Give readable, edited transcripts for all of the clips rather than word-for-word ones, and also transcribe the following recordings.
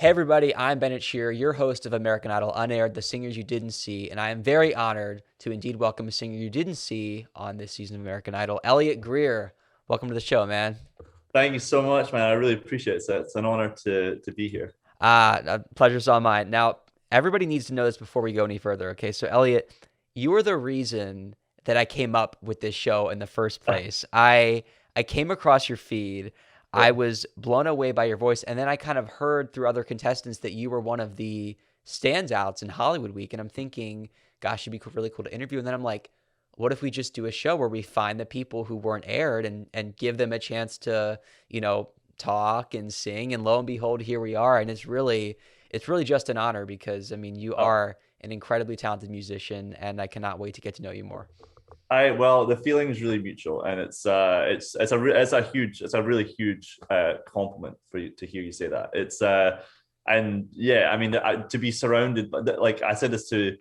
Hey everybody, I'm Bennett Shearer, your host of American Idol Unaired, the singers you didn't see, and I am very honored to indeed welcome a singer you didn't see on this season of American Idol, Elliot Greer. Welcome to the show, man. Thank you so much, man. I really appreciate it. It's an honor to be here. Pleasure's all mine. Now, everybody needs to know this before we go any further, okay? So, Elliot, you are the reason that I came up with this show in the first place. I came across your feed. I Yeah. was blown away by your voice, and then I kind of heard through other contestants that you were one of the standouts in Hollywood Week, and I'm thinking, gosh, it'd be really cool to interview. And then I'm like, what if we just do a show where we find the people who weren't aired and give them a chance to, talk and sing, and lo and behold, here we are. And it's really just an honor because I mean you Oh, are an incredibly talented musician, and I cannot wait to get to know you more. well, the feeling is really mutual, and it's a really huge compliment for you to hear you say that. And yeah, I mean, to be surrounded, like I said this to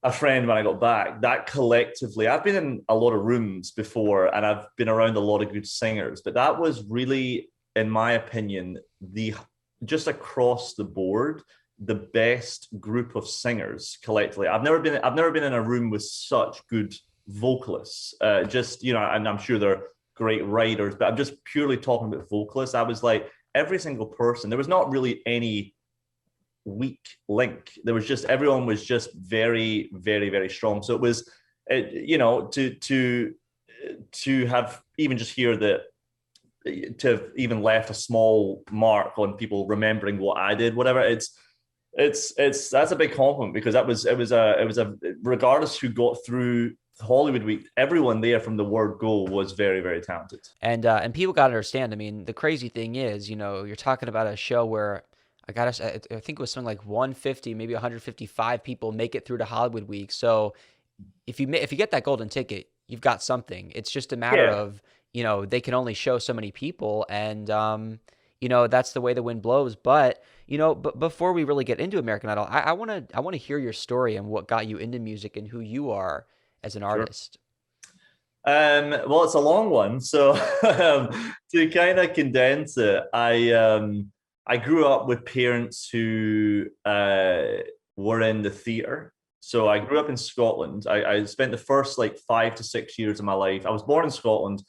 a friend when I got back, that collectively, I've been in a lot of rooms before, and I've been around a lot of good singers, but that was really, in my opinion, the just across the board the best group of singers collectively. I've never been in a room with such good vocalists. Just and I'm sure they're great writers, but I'm just purely talking about vocalists. I was like every single person. There was not really any weak link. There was just everyone was just very, very, very strong. So it was, to have even just hear that to have even left a small mark on people remembering what I did, whatever. It's that's a big compliment because it was a regardless who got through Hollywood Week, everyone there from the word go was very, very talented. And people got to understand. I mean, the crazy thing is, you're talking about a show where I think it was something like 150, maybe 155 people make it through to Hollywood Week. So if you get that golden ticket, you've got something. It's just a matter Yeah, of, they can only show so many people, and that's the way the wind blows. But but before we really get into American Idol, I want to hear your story and what got you into music and who you are as an sure. artist. Well, it's a long one, so to kind of condense it, I grew up with parents who were in the theatre. So I grew up in Scotland. I spent the first like 5 to 6 years of my life. I was born in Scotland.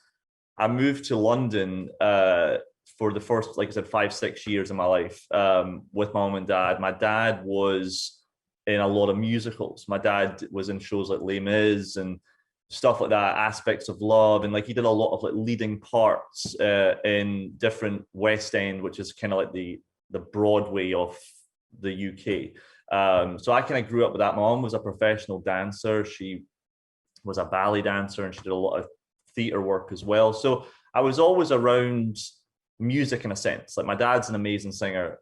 I moved to London for the first, like I said, 5 6 years of my life with my mom and dad. My dad was in a lot of musicals. My dad was in shows like Les Mis and stuff like that, aspects of love, and like he did a lot of like leading parts in different West End, which is kind of like the Broadway of the UK. So I kind of grew up with that. My mom was a professional dancer. She was a ballet dancer, and she did a lot of theater work as well. So I was always around music in a sense. Like my dad's an amazing singer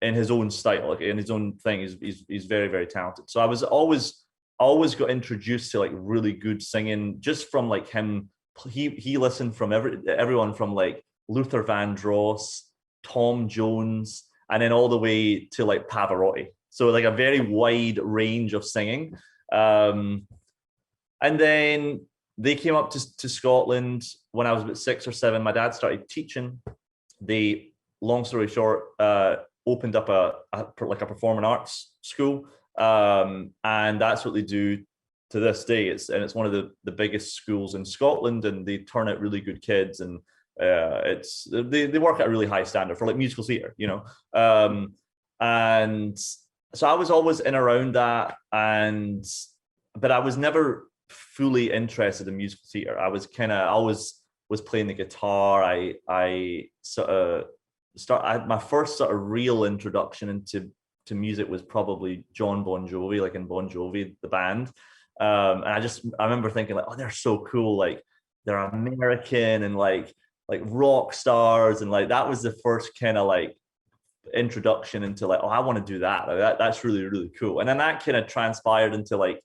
in his own style, like in his own thing. He's very, very talented. So I was always got introduced to like really good singing just from like him. He listened from everyone from like Luther Vandross, Tom Jones, and then all the way to like Pavarotti. So like a very wide range of singing. Um, and then they came up to Scotland when I was about 6 or 7. My dad started teaching. They, long story short, opened up like a performing arts school, and that's what they do to this day. It's one of the biggest schools in Scotland, and they turn out really good kids, and they work at a really high standard for like musical theatre. And so I was always in around that, and but I was never fully interested in musical theatre. I was kind of always was playing the guitar. I sort of my first sort of real introduction into music was probably John Bon Jovi, like in Bon Jovi, the band. And I remember thinking like, oh, they're so cool. Like they're American and like rock stars. And like, that was the first kind of like introduction into like, oh, I want to do that. Like, that's really, really cool. And then that kind of transpired into like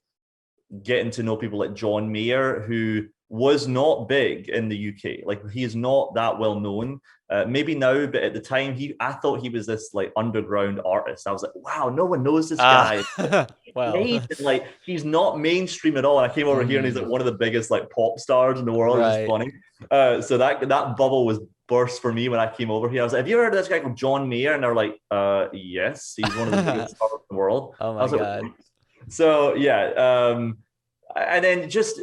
getting to know people like John Mayer, who was not big in the UK. Like he is not that well known. Maybe now, but at the time, I thought he was this like underground artist. I was like, wow, no one knows this guy. Well, Amazing. Like he's not mainstream at all. And I came over here and he's mhm, like one of the biggest like pop stars in the world, which is right. funny. So that bubble was burst for me when I came over here. I was like, have you ever heard of this guy called John Mayer? And they're like, yes, he's one of the biggest stars in the world. Oh I my was like, God. so yeah. And then just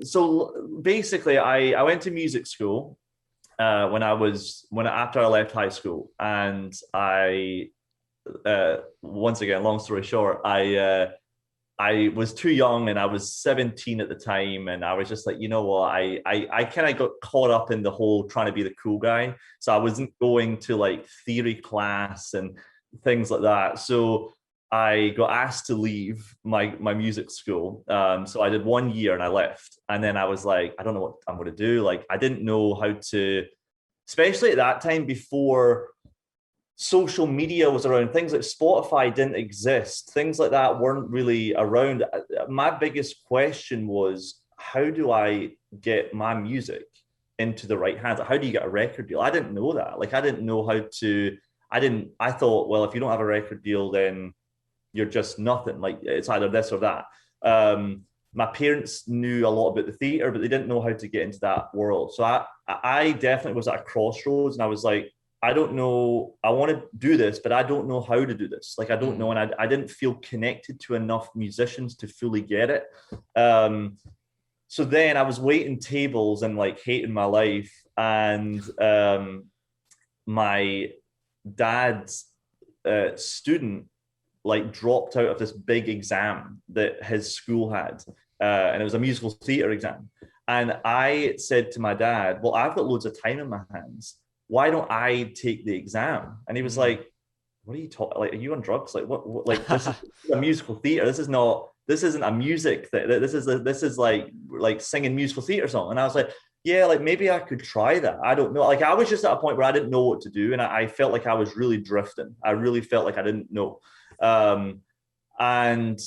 so basically I went to music school after I left high school, and I once again, long story short, I was too young, and I was 17 at the time, and I was just like, you know what, I kind of got caught up in the whole trying to be the cool guy, so I wasn't going to like theory class and things like that. So I got asked to leave my music school. So I did 1 year and I left, and then I was like, I don't know what I'm going to do. Like, I didn't know how to, especially at that time before social media was around. Things like Spotify didn't exist. Things like that weren't really around. My biggest question was, how do I get my music into the right hands? How do you get a record deal? I didn't know that. Like, I didn't know how to, I thought, well, if you don't have a record deal, then you're just nothing. Like, it's either this or that. My parents knew a lot about the theater, but they didn't know how to get into that world. So I definitely was at a crossroads, and I was like, I don't know, I want to do this, but I don't know how to do this. Like, I don't know. And I didn't feel connected to enough musicians to fully get it. So then I was waiting tables and like hating my life. And my dad's student like dropped out of this big exam that his school had. And it was a musical theater exam. And I said to my dad, well, I've got loads of time in my hands. Why don't I take the exam? And he was like, what are you talking? Like, are you on drugs? Like, what like, this is a musical theater. This isn't a music thing. This is like singing musical theater song. And I was like, yeah, like maybe I could try that. I don't know. Like, I was just at a point where I didn't know what to do. And I felt like I was really drifting. I really felt like I didn't know. And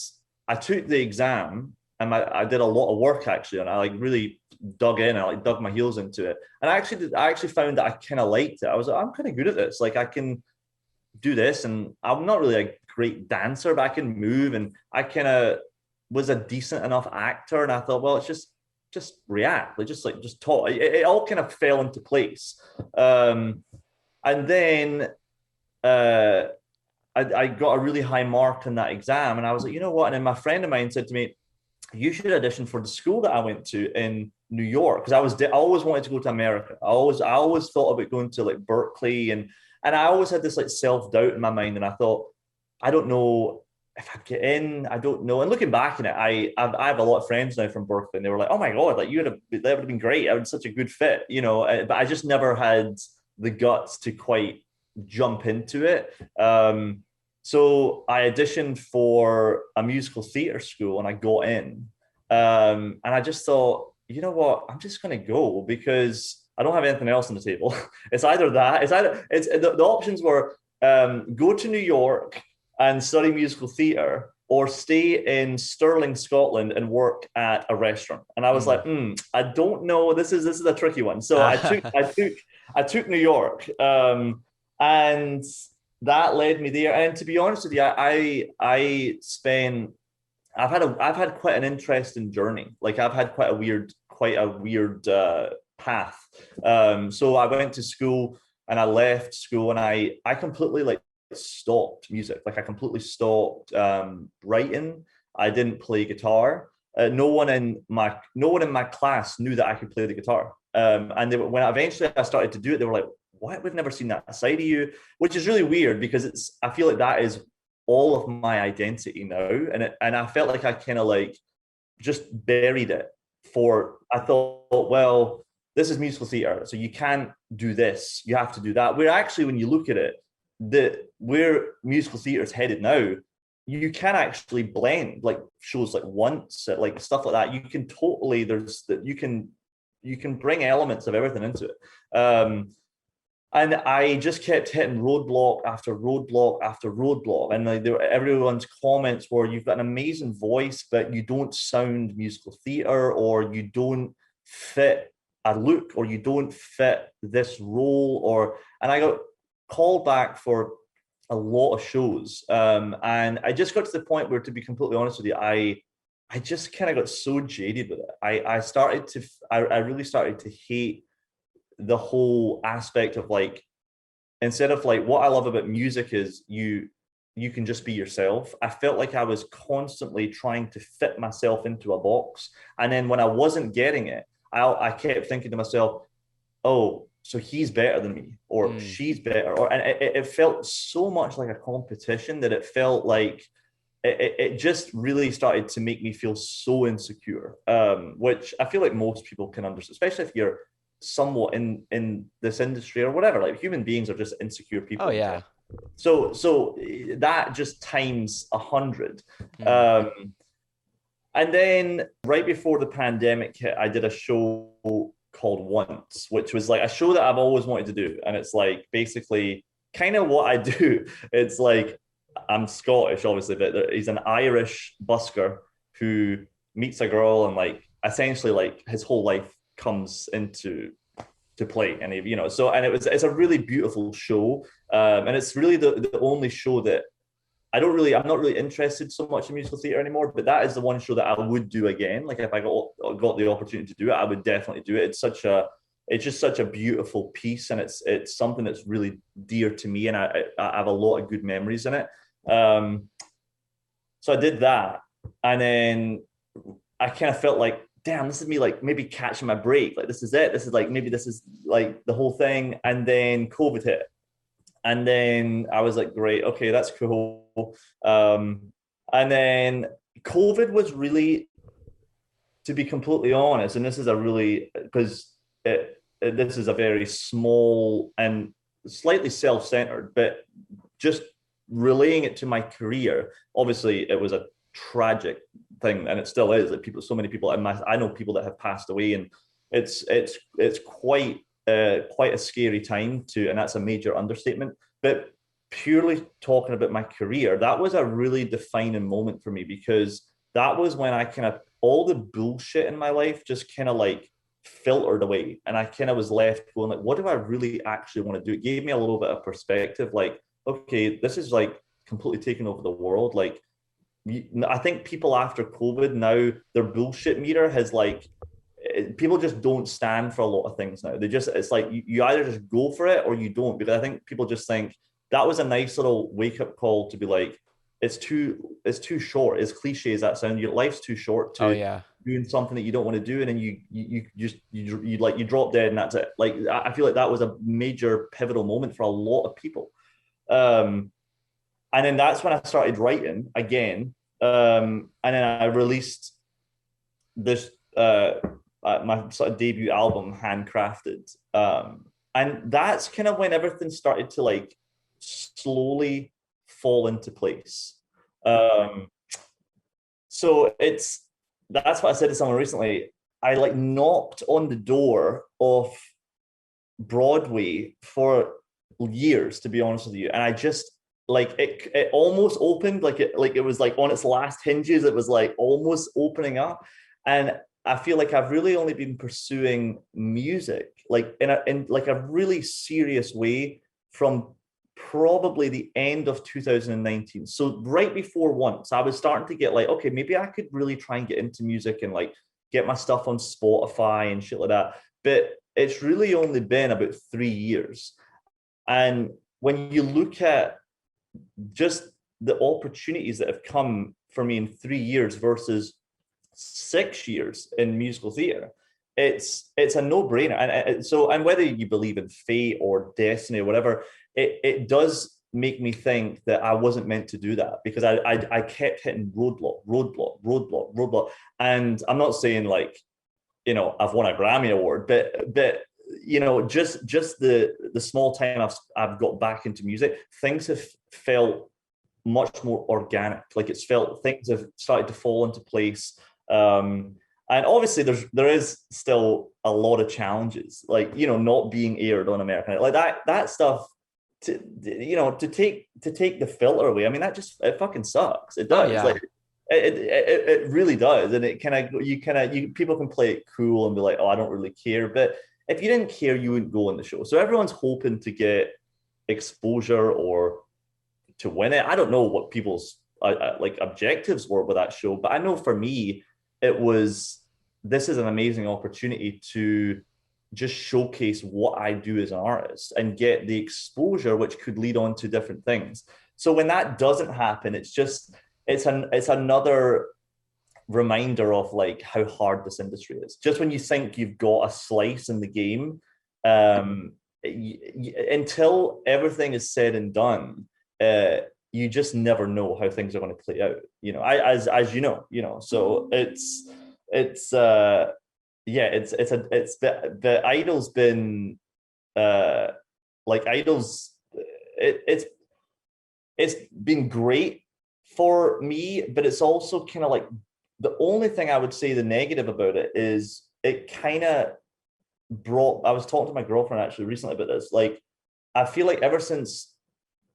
I took the exam, and I did a lot of work actually. And I like really dug in. I like dug my heels into it. And I actually found that I kind of liked it. I was like, I'm kind of good at this. Like, I can do this, and I'm not really a great dancer, but I can move, and I kind of was a decent enough actor. And I thought, well, it's just react, like just talk. It all kind of fell into place. And then I got a really high mark in that exam, and I was like, you know what? And then my friend of mine said to me, you should audition for the school that I went to in New York, because I always wanted to go to America. I always thought about going to like Berkeley, and I always had this like self-doubt in my mind, and I thought, I don't know if I'd get in. I don't know. And looking back in it, I have a lot of friends now from Berkeley, and they were like, oh my God, like that would have been great. I would such a good fit, you know. But I just never had the guts to quite jump into it. So I auditioned for a musical theater school, and I got in. And I just thought, you know what, I'm just going to go, because I don't have anything else on the table. It's either the options were go to New York and study musical theater, or stay in Stirling, Scotland, and work at a restaurant. And I was like, I don't know. This is a tricky one. So I took New York, and that led me there. And to be honest with you, I've had quite an interesting journey. Like, I've had quite a weird path. So I went to school, and I left school, and I completely like stopped music. Like, I completely stopped writing. I didn't play guitar. No one in my class knew that I could play the guitar. And when eventually I started to do it, they were like, what? We've never seen that side of you, which is really weird, because I feel like that is all of my identity now. And I felt like I kind of like just buried it I thought, well, this is musical theater, so you can't do this, you have to do that. Where actually, when you look at it, where musical theater is headed now, you can actually blend like shows like Once, like stuff like that. You can totally, you can bring elements of everything into it. And I just kept hitting roadblock after roadblock after roadblock. And like, everyone's comments were, you've got an amazing voice, but you don't sound musical theater, or you don't fit a look, or you don't fit this role. And I got called back for a lot of shows. And I just got to the point where, to be completely honest with you, I just kind of got so jaded with it. I really started to hate the whole aspect of like, instead of like, what I love about music is you can just be yourself. I felt like I was constantly trying to fit myself into a box. And then when I wasn't getting it, I kept thinking to myself, oh, so he's better than me, or she's better. And it felt so much like a competition that it felt like it just really started to make me feel so insecure, which I feel like most people can understand, especially if you're somewhat in this industry or whatever. Like, human beings are just insecure people. Oh yeah. So that just times 100. Mm. And then right before the pandemic hit, I did a show called Once, which was like a show that I've always wanted to do. And it's like basically kind of what I do. It's like, I'm Scottish, obviously, but he's an Irish busker who meets a girl, and like essentially like his whole life comes into to play. And it's a really beautiful show, and it's really the only show that I'm not really interested so much in musical theater anymore, but that is the one show that I would do again. Like, if I got the opportunity to do it, I would definitely do it. It's just such a beautiful piece, and it's something that's really dear to me, and I have a lot of good memories in it. So I did that, and then I kind of felt like, damn, this is me like maybe catching my break. Like, this is it. This is like, maybe this is like the whole thing. And then COVID hit. And then I was like, great, okay, that's cool. And then COVID was really, to be completely honest, and this is a really, because this is a very small and slightly self-centered, but just relaying it to my career, obviously it was a tragic thing, and it still is. Like, so many people, I know people that have passed away, and it's quite a scary time to, and that's a major understatement. But purely talking about my career, that was a really defining moment for me, because that was when I kind of, all the bullshit in my life just kind of like filtered away, and I kind of was left going like, what do I really actually want to do? It gave me a little bit of perspective, like, okay, this is like completely taking over the world. Like, I think people after COVID now, their bullshit meter has like, people just don't stand for a lot of things now. It's like you either just go for it or you don't, because I think people just think that was a nice little wake up call to be like, it's too short. As cliche as that sounds, your life's too short to doing something that you don't want to do, and then you drop dead, and that's it. Like, I feel like that was a major pivotal moment for a lot of people. And then that's when I started writing again. And then I released this my sort of debut album, Handcrafted. And that's kind of when everything started to like slowly fall into place. So that's what I said to someone recently. I like knocked on the door of Broadway for years, to be honest with you, and I just like it almost opened, like it was like on its last hinges. It was like almost opening up, and I feel like I've really only been pursuing music like in like a really serious way from probably the end of 2019. So right before Once, I was starting to get like, okay, maybe I could really try and get into music and like get my stuff on Spotify and shit like that. But it's really only been about 3 years. And when you look at just the opportunities that have come for me in 3 years versus 6 years in musical theater, it's a no-brainer. And whether you believe in fate or destiny or whatever, it does make me think that I wasn't meant to do that, because I kept hitting roadblock. And I'm not saying like, I've won a Grammy award, but just the small time I've got back into music, things have felt much more organic. Like, it's felt, things have started to fall into place. And obviously there is still a lot of challenges, like, not being aired on American, like that stuff, to take the filter away. I mean, it fucking sucks. It does. Like, it really does. And it people can play it cool and be like, oh, I don't really care. But if you didn't care, you wouldn't go on the show. So everyone's hoping to get exposure or to win it. I don't know what people's like objectives were with that show, but I know for me, it was, this is an amazing opportunity to just showcase what I do as an artist and get the exposure, which could lead on to different things. So when that doesn't happen, it's another reminder of like how hard this industry is. Just when you think you've got a slice in the game, until everything is said and done, you just never know how things are going to play out. You know, as you know. So it's the Idol's been like Idol's it's been great for me, but it's also kind of like the only thing I would say the negative about it is it kind of brought. I was talking to my girlfriend actually recently about this. Like, I feel like ever since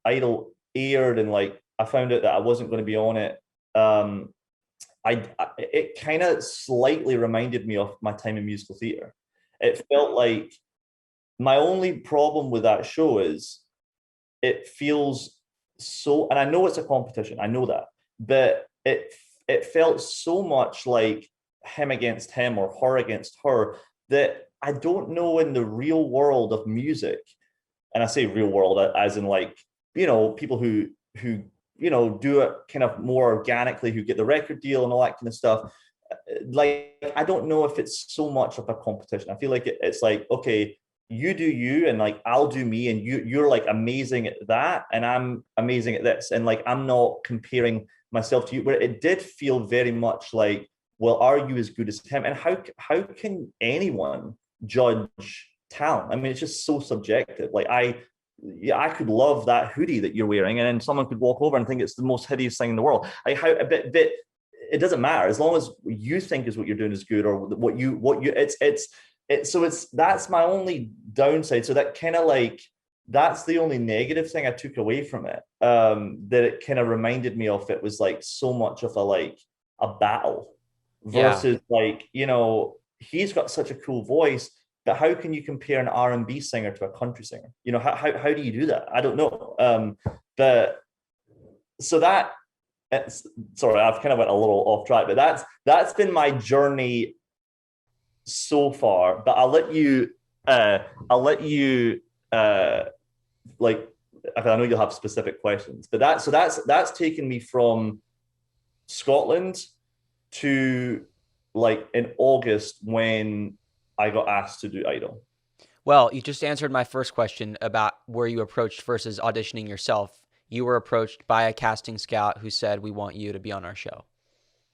Idol aired and like I found out that I wasn't going to be on it, it kind of slightly reminded me of my time in musical theatre. It felt like my only problem with that show is it feels so, and I know it's a competition, I know that, but it felt so much like him against him or her against her that I don't know in the real world of music, and I say real world as in like, you know, people who you know do it kind of more organically, who get the record deal and all that kind of stuff. Like, I don't know if it's so much of a competition. I feel like it's like, okay, you do you and like I'll do me, and you're like amazing at that and I'm amazing at this, and like I'm not comparing myself to you, where it did feel very much like, well, are you as good as him? And how can anyone judge talent? I mean, it's just so subjective. Like I could love that hoodie that you're wearing, and then someone could walk over and think it's the most hideous thing in the world. But it doesn't matter as long as you think is what you're doing is good, or what you that's my only downside. So that kind of like, that's the only negative thing I took away from it. That it kind of reminded me of, it was like so much of a battle versus like, you know, he's got such a cool voice, but how can you compare an R&B singer to a country singer? You know, how do you do that? I don't know. But so that, sorry, I've kind of went a little off track, but that's been my journey so far. But I'll let you like, I know you'll have specific questions, but that's taken me from Scotland to like in August when I got asked to do Idol. Well, you just answered my first question about where you approached versus auditioning yourself. You were approached by a casting scout who said, "We want you to be on our show."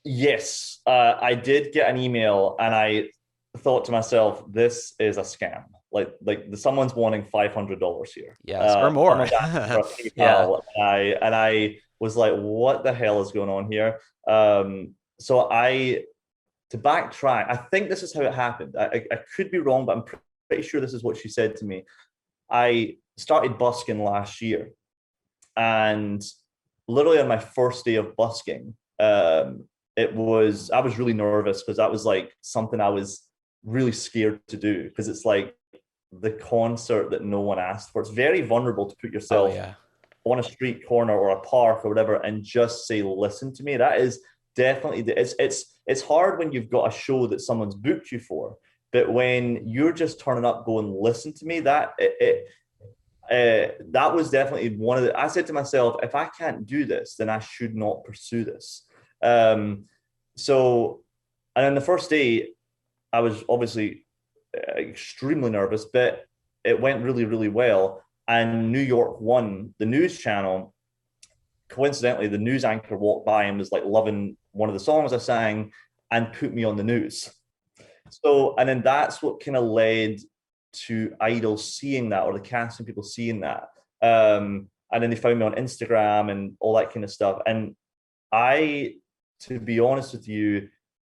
Yes, I did get an email, and I thought to myself, "This is a scam. Like someone's wanting $500 here, yes, or more." For a PayPal, Yeah. and I was like, "What the hell is going on here?" So to backtrack, I think this is how it happened. I could be wrong, but I'm pretty sure this is what she said to me. I started busking last year, and literally on my first day of busking, I was really nervous because that was like something I was really scared to do, because it's like the concert that no one asked for. It's very vulnerable to put Oh yourself yeah. on a street corner or a park or whatever and just say, listen to me. That is definitely it's hard when you've got a show that someone's booked you for, but when you're just turning up going, listen to me, that that was definitely one of the, I said to myself, if I can't do this, then I should not pursue this. So, and then the first day I was obviously extremely nervous, but it went really, really well. And New York One, the news channel, coincidentally, the news anchor walked by and was like loving one of the songs I sang and put me on the news. So, and then that's what kind of led to Idol seeing that, or the casting people seeing that. And then they found me on Instagram and all that kind of stuff. And to be honest with you,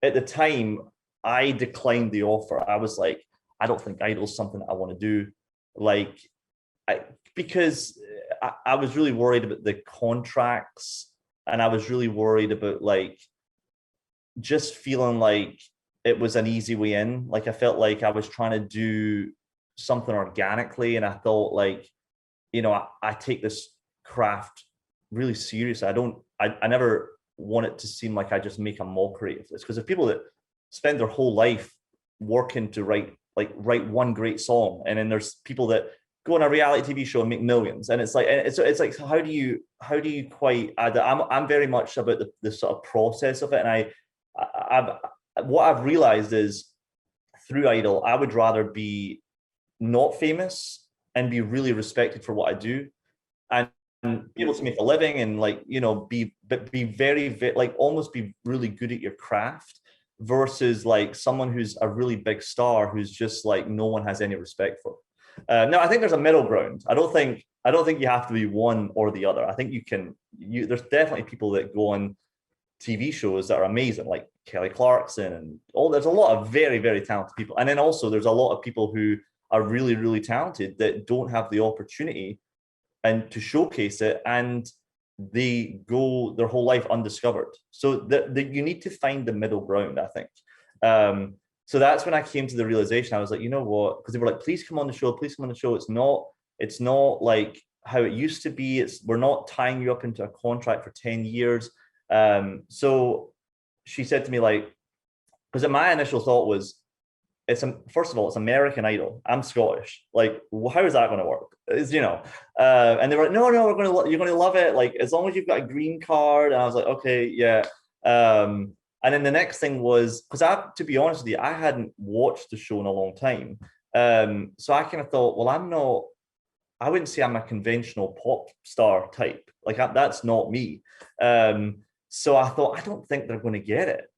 at the time, I declined the offer. I was like, I don't think Idol's something that I want to do. Like, because I was really worried about the contracts, and I was really worried about like just feeling like it was an easy way in. Like, I felt like I was trying to do something organically, and I thought like, you know, I take this craft really seriously. I never want it to seem like I just make a mockery of this, because if people that spend their whole life working to write like write one great song, and then there's people that go on a reality TV show and make millions, and it's like how do you quite add that? I'm very much about the sort of process of it, and I've what I've realized is through Idol, I would rather be not famous and be really respected for what I do, and be able to make a living, and like, you know, be very, very, like almost be really good at your craft, versus like someone who's a really big star who's just like no one has any respect for. No, I think there's a middle ground. I don't think you have to be one or the other. I think there's definitely people that go on TV shows that are amazing, like Kelly Clarkson and all. There's a lot of very, very talented people, and then also there's a lot of people who are really, really talented that don't have the opportunity and to showcase it, and they go their whole life undiscovered. So you need to find the middle ground, I think. So that's when I came to the realization. I was like, you know what? Because they were like, please come on the show, please come on the show. It's not like how it used to be. We're not tying you up into a contract for 10 years. So she said to me, like, because my initial thought was, first of all, it's American Idol. I'm Scottish. Like, how is that going to work? And they were like, no, you're going to love it. Like, as long as you've got a green card. And I was like, okay, yeah. And then the next thing was, because to be honest with you, I hadn't watched the show in a long time. So I kind of thought, well, I wouldn't say I'm a conventional pop star type. Like, that's not me. So I thought, I don't think they're going to get it.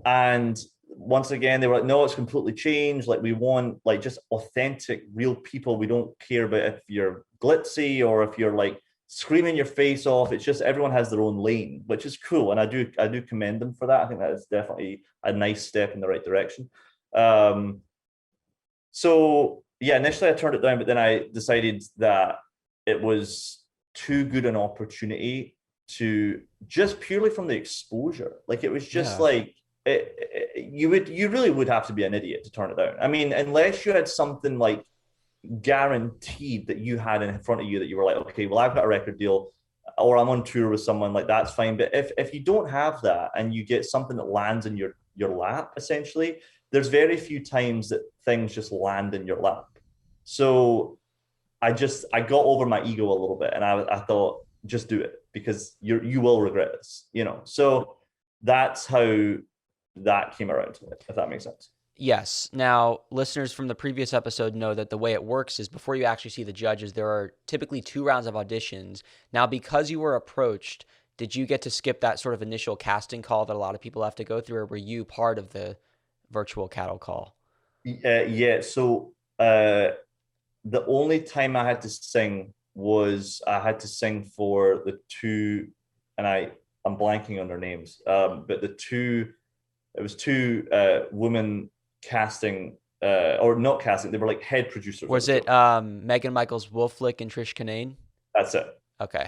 And once again, they were like, no, it's completely changed. Like, we want like just authentic, real people. We don't care about if you're glitzy or if you're like screaming your face off. It's just everyone has their own lane, which is cool. And I do commend them for that. I think that is definitely a nice step in the right direction. So yeah, initially I turned it down, but then I decided that it was too good an opportunity to just purely from the exposure. Like, it was just like, you really would have to be an idiot to turn it down. I mean, unless you had something like guaranteed that you had in front of you that you were like, okay, well, I've got a record deal or I'm on tour with someone, like, that's fine. But if you don't have that and you get something that lands in your lap, essentially, there's very few times that things just land in your lap. So I got over my ego a little bit, and I thought, just do it, because you will regret this, you know. So that's how that came around, if that makes sense. Yes. Now, listeners from the previous episode know that the way it works is before you actually see the judges, there are typically 2 rounds of auditions. Now, because you were approached, did you get to skip that sort of initial casting call that a lot of people have to go through, or were you part of the virtual cattle call? Yeah. So the only time I had to sing was I had to sing for the 2, and I'm blanking on their names, but it was 2 women casting, or not casting, they were like head producers. Was it Megan Michaels Wolflick and Trish Kinane? That's it. Okay.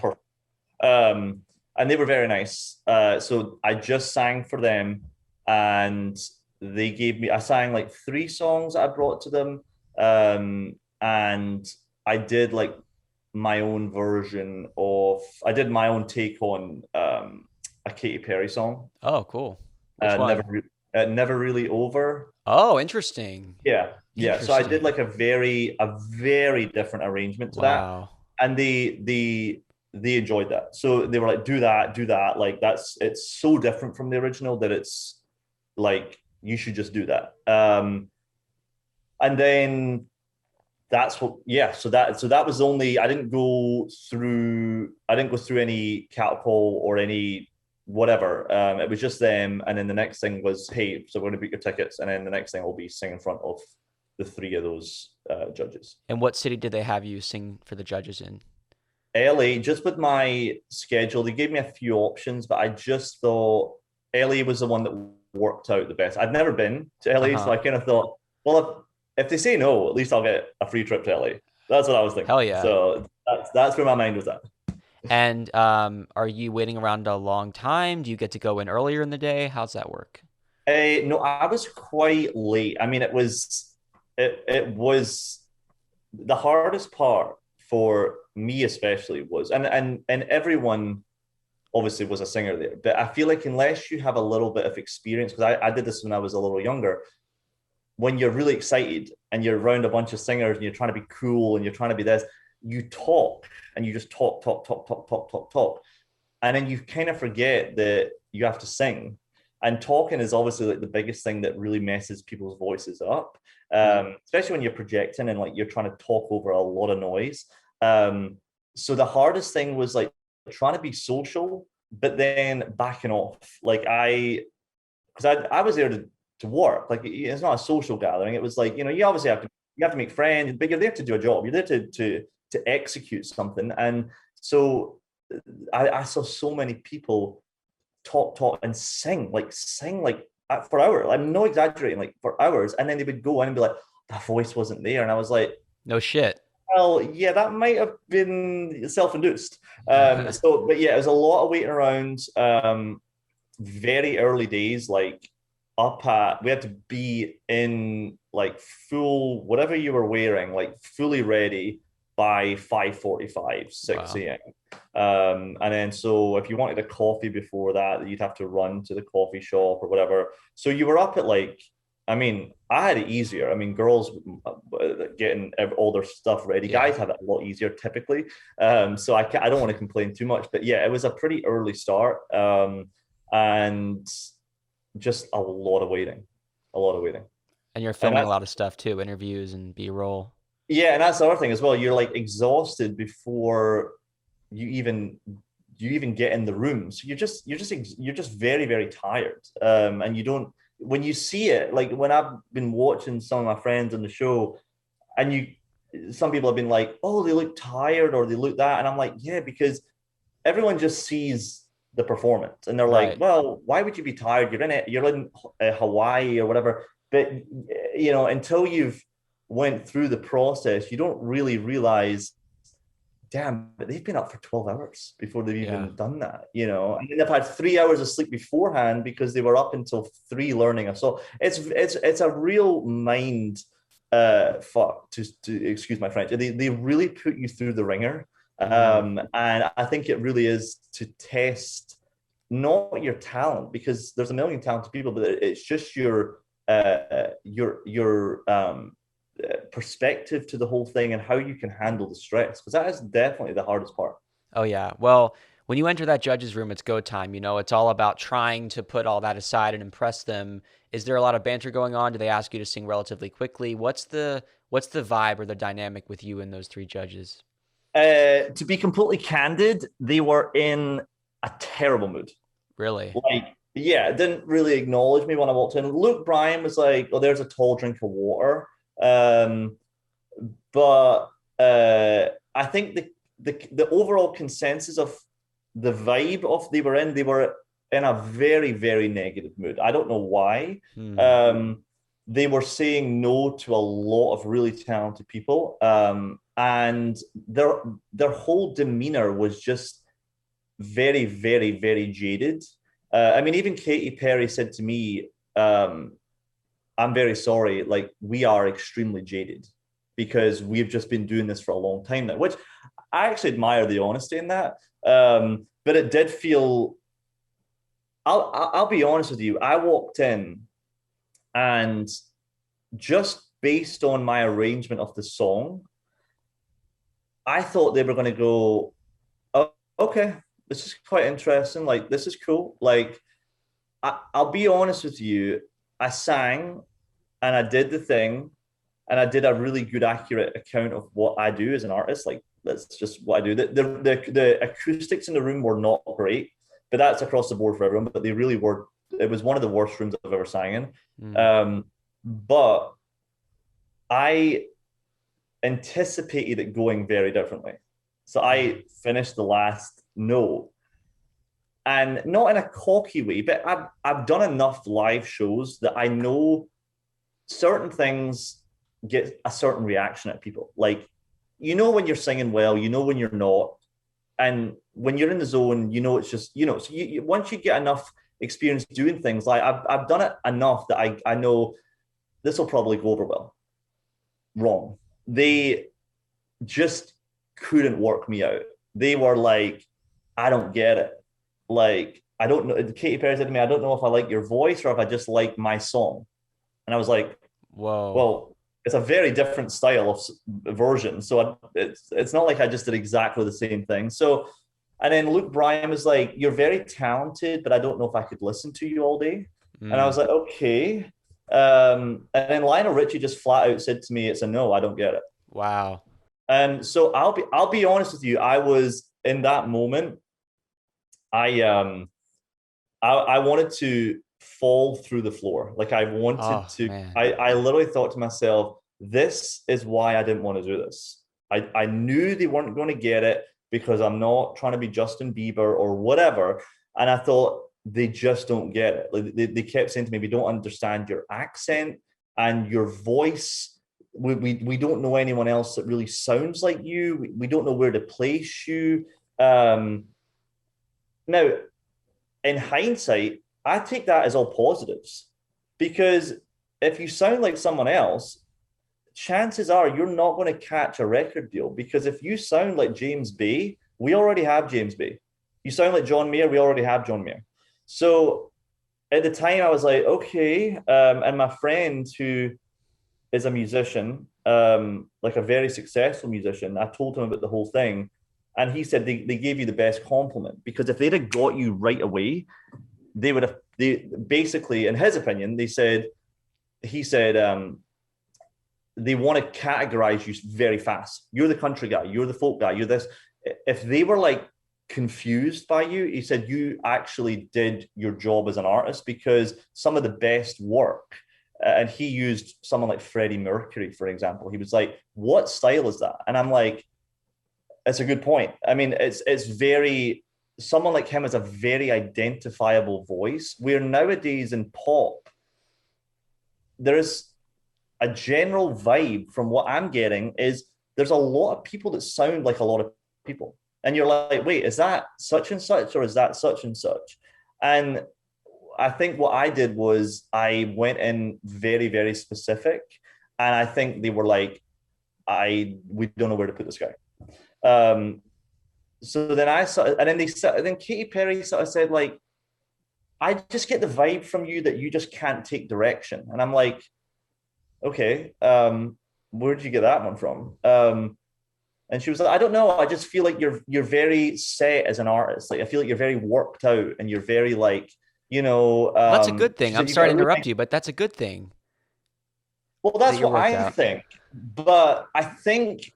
And they were very nice. So I just sang for them, and I sang like 3 songs I brought to them. And I did like my own version I did my own take on a Katy Perry song. Oh, cool. Never Really Over. Oh, interesting. Yeah. So I did like a very different arrangement to that, and they enjoyed that. So they were like, do that. Like, it's so different from the original that it's like, you should just do that. And then that's what, yeah. So that was only, I didn't go through any catapult or any whatever. It was just them. And then the next thing was, hey, so we're going to book your tickets. And then the next thing will be sing in front of the 3 of those judges. And what city did they have you sing for the judges in? LA. Just with my schedule, they gave me a few options, but I just thought LA was the one that worked out the best. I'd never been to LA, so I kind of thought, well, if they say no, at least I'll get a free trip to LA. That's what I was thinking. Hell yeah. So that's where my mind was at. And are you waiting around a long time? Do you get to go in earlier in the day? How's that work? No, I was quite late. I mean, it was the hardest part for me, especially, was, and everyone obviously was a singer there, but I feel like unless you have a little bit of experience, because I did this when I was a little younger, when you're really excited and you're around a bunch of singers and you're trying to be cool and you're trying to be this, you talk and you just talk, talk, talk, talk, talk, talk, talk. And then you kind of forget that you have to sing. And talking is obviously like the biggest thing that really messes people's voices up, especially when you're projecting and like you're trying to talk over a lot of noise. So the hardest thing was like trying to be social, but then backing off. Like because I was there to work. Like it's not a social gathering. It was like, you know, you obviously have to make friends, but you're there to do a job. You're there to execute something. And so I saw so many people talk and sing like for hours. I'm no exaggerating, like for hours. And then they would go in and be like, that voice wasn't there. And I was like, No shit. well, yeah, that might have been self-induced. But yeah, it was a lot of waiting around. Very early days, like we had to be in like full whatever you were wearing, like fully ready by 5:45, 6 a.m. And then so if you wanted a coffee before that, you'd have to run to the coffee shop or whatever. So you were up at like, I mean, I had it easier. I mean, girls getting all their stuff ready. Yeah. Guys have it a lot easier typically. So I don't want to complain too much, but yeah, it was a pretty early start. And just a lot of waiting. And you're filming a lot of stuff too, interviews and B-roll. Yeah, and that's the other thing as well. You're like exhausted before you even get in the room. So you're just very, very tired. And you don't, when you see it, like when I've been watching some of my friends on the show, and some people have been like, oh, they look tired or they look that, and I'm like, yeah, because everyone just sees the performance and they're like, well, why would you be tired? You're in Hawaii or whatever. But you know, until you've went through the process, you don't really realize, damn, but they've been up for 12 hours before they've even done that, you know, and then they've had 3 hours of sleep beforehand because they were up until 3 learning a song. It's a real mind fuck, to excuse my French. They really put you through the ringer. And I think it really is to test not your talent, because there's a million talented people, but it's just your perspective to the whole thing and how you can handle the stress, because that is definitely the hardest part. Oh yeah. Well, when you enter that judge's room, it's go time. You know, it's all about trying to put all that aside and impress them. Is there a lot of banter going on? Do they ask you to sing relatively quickly? What's the vibe or the dynamic with you and those 3 judges? To be completely candid, they were in a terrible mood. Really? Like, yeah, didn't really acknowledge me when I walked in. Luke Bryan was like, oh, there's a tall drink of water. But I think the overall consensus of the vibe of they were in a very, very negative mood. I don't know why. They were saying no to a lot of really talented people. And their whole demeanor was just very, very, very jaded. I mean, even Katy Perry said to me, I'm very sorry, like, we are extremely jaded because we've just been doing this for a long time now, which I actually admire the honesty in that. But it did feel, I'll be honest with you, I walked in and just based on my arrangement of the song, I thought they were going to go, oh, okay, this is quite interesting. Like, this is cool. Like, I'll be honest with you, I sang and I did the thing and I did a really good, accurate account of what I do as an artist. Like, that's just what I do. The acoustics in the room were not great, but that's across the board for everyone. But they really were. It was one of the worst rooms I've ever sang in. But I anticipated it going very differently. So I finished the last note, and not in a cocky way, but I've done enough live shows that I know certain things get a certain reaction at people. Like, you know when you're singing well, you know when you're not, and when you're in the zone, you know it's just, you know. So once you get enough experience doing things, like I've done it enough that I know this will probably go over well. Wrong. They just couldn't work me out. They were like, I don't get it. Like, I don't know. Katy Perry said to me, I don't know if I like your voice or if I just like my song. And I was like, Whoa. Well, it's a very different style of version. So it's not like I just did exactly the same thing. So, and then Luke Bryan was like, "You're very talented, but I don't know if I could listen to you all day." And I was Mm. like, "Okay." And then Lionel Richie just flat out said to me, "It's a no. I don't get it." Wow. And so I'll be honest with you. I was in that moment. I wanted to fall through the floor. Like I wanted Oh to, man. I literally thought to myself, this is why I didn't want to do this. I knew they weren't going to get it because I'm not trying to be Justin Bieber or whatever. And I thought they just don't get it. Like they kept saying to me, we don't understand your accent and your voice. We don't know anyone else that really sounds like you. We don't know where to place you. Now, in hindsight, I take that as all positives because if you sound like someone else, chances are you're not going to catch a record deal because if you sound like James Bay, we already have James Bay. You sound like John Mayer, we already have John Mayer. So at the time, I was like, okay. And my friend who is a musician, like a very successful musician, I told him about the whole thing. And he said they gave you the best compliment because if they'd have got you right away, they would have they basically, in his opinion, he said they want to categorize you very fast. You're the country guy, you're the folk guy, you're this. If they were like confused by you, he said you actually did your job as an artist because some of the best work, and he used someone like Freddie Mercury, for example. He was like, what style is that? And I'm like, it's a good point. I mean, it's very, someone like him has a very identifiable voice. Where nowadays in pop, there is a general vibe from what I'm getting is there's a lot of people that sound like a lot of people. And you're like, wait, is that such and such or is that such and such? And I think what I did was I went in very, very specific. And I think they were like, we don't know where to put this guy. So then then Katy Perry sort of said, like, I just get the vibe from you that you just can't take direction. And I'm like, okay, where did you get that one from? And she was like, I don't know. I just feel like you're very set as an artist. Like I feel like you're very worked out and you're very like, Well, that's a good she thing. I'm said, you got sorry a to really interrupt you, but that's a good thing well, that that's you're what worked I out. think. But I think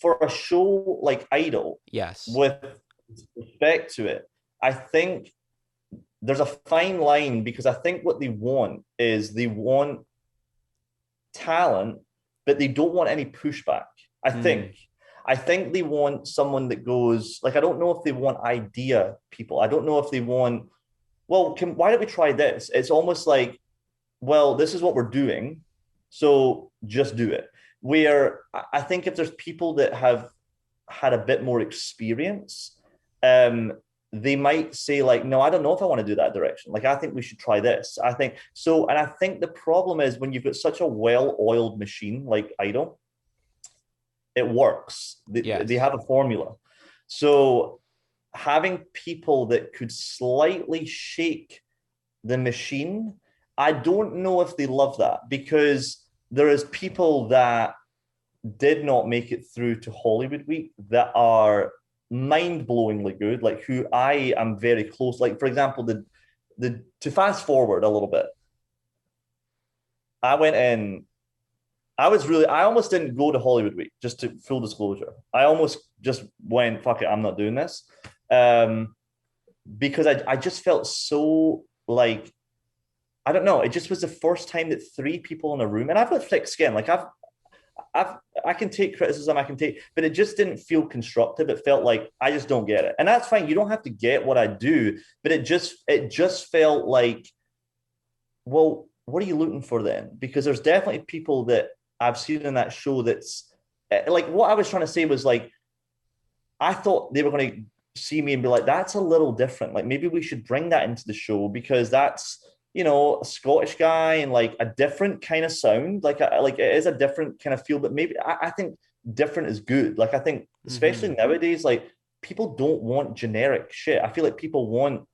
for a show like Idol, Yes. with respect to it, I think there's a fine line because I think what they want is they want talent, but they don't want any pushback. I Mm. think. I think they want someone that goes like I don't know if they want idea people. I don't know if they want. Well, why don't we try this? It's almost like, well, this is what we're doing, so just do it. Where I think if there's people that have had a bit more experience, they might say like, no, I don't know if I want to do that direction. Like, I think we should try this. I think so. And I think the problem is when you've got such a well-oiled machine like Idol, it works. They Yes. have a formula. So having people that could slightly shake the machine, I don't know if they love that because there is people that did not make it through to Hollywood Week that are mind-blowingly good, like who I am very close. Like, for example, the to fast forward a little bit, I went in. I almost didn't go to Hollywood Week, just to full disclosure. I almost just went, fuck it, I'm not doing this. Because I just felt so like, I don't know, it just was the first time that three people in a room, and I've got thick skin, like I can take criticism, but it just didn't feel constructive. It felt like I just don't get it. And that's fine. You don't have to get what I do, but it just felt like, well, what are you looking for then? Because there's definitely people that I've seen in that show that's like, what I was trying to say was like, I thought they were going to see me and be like, that's a little different. Like maybe we should bring that into the show because that's, a Scottish guy and like a different kind of sound. Like it is a different kind of feel, but maybe I think different is good. Like I think especially nowadays, like people don't want generic shit. I feel like people want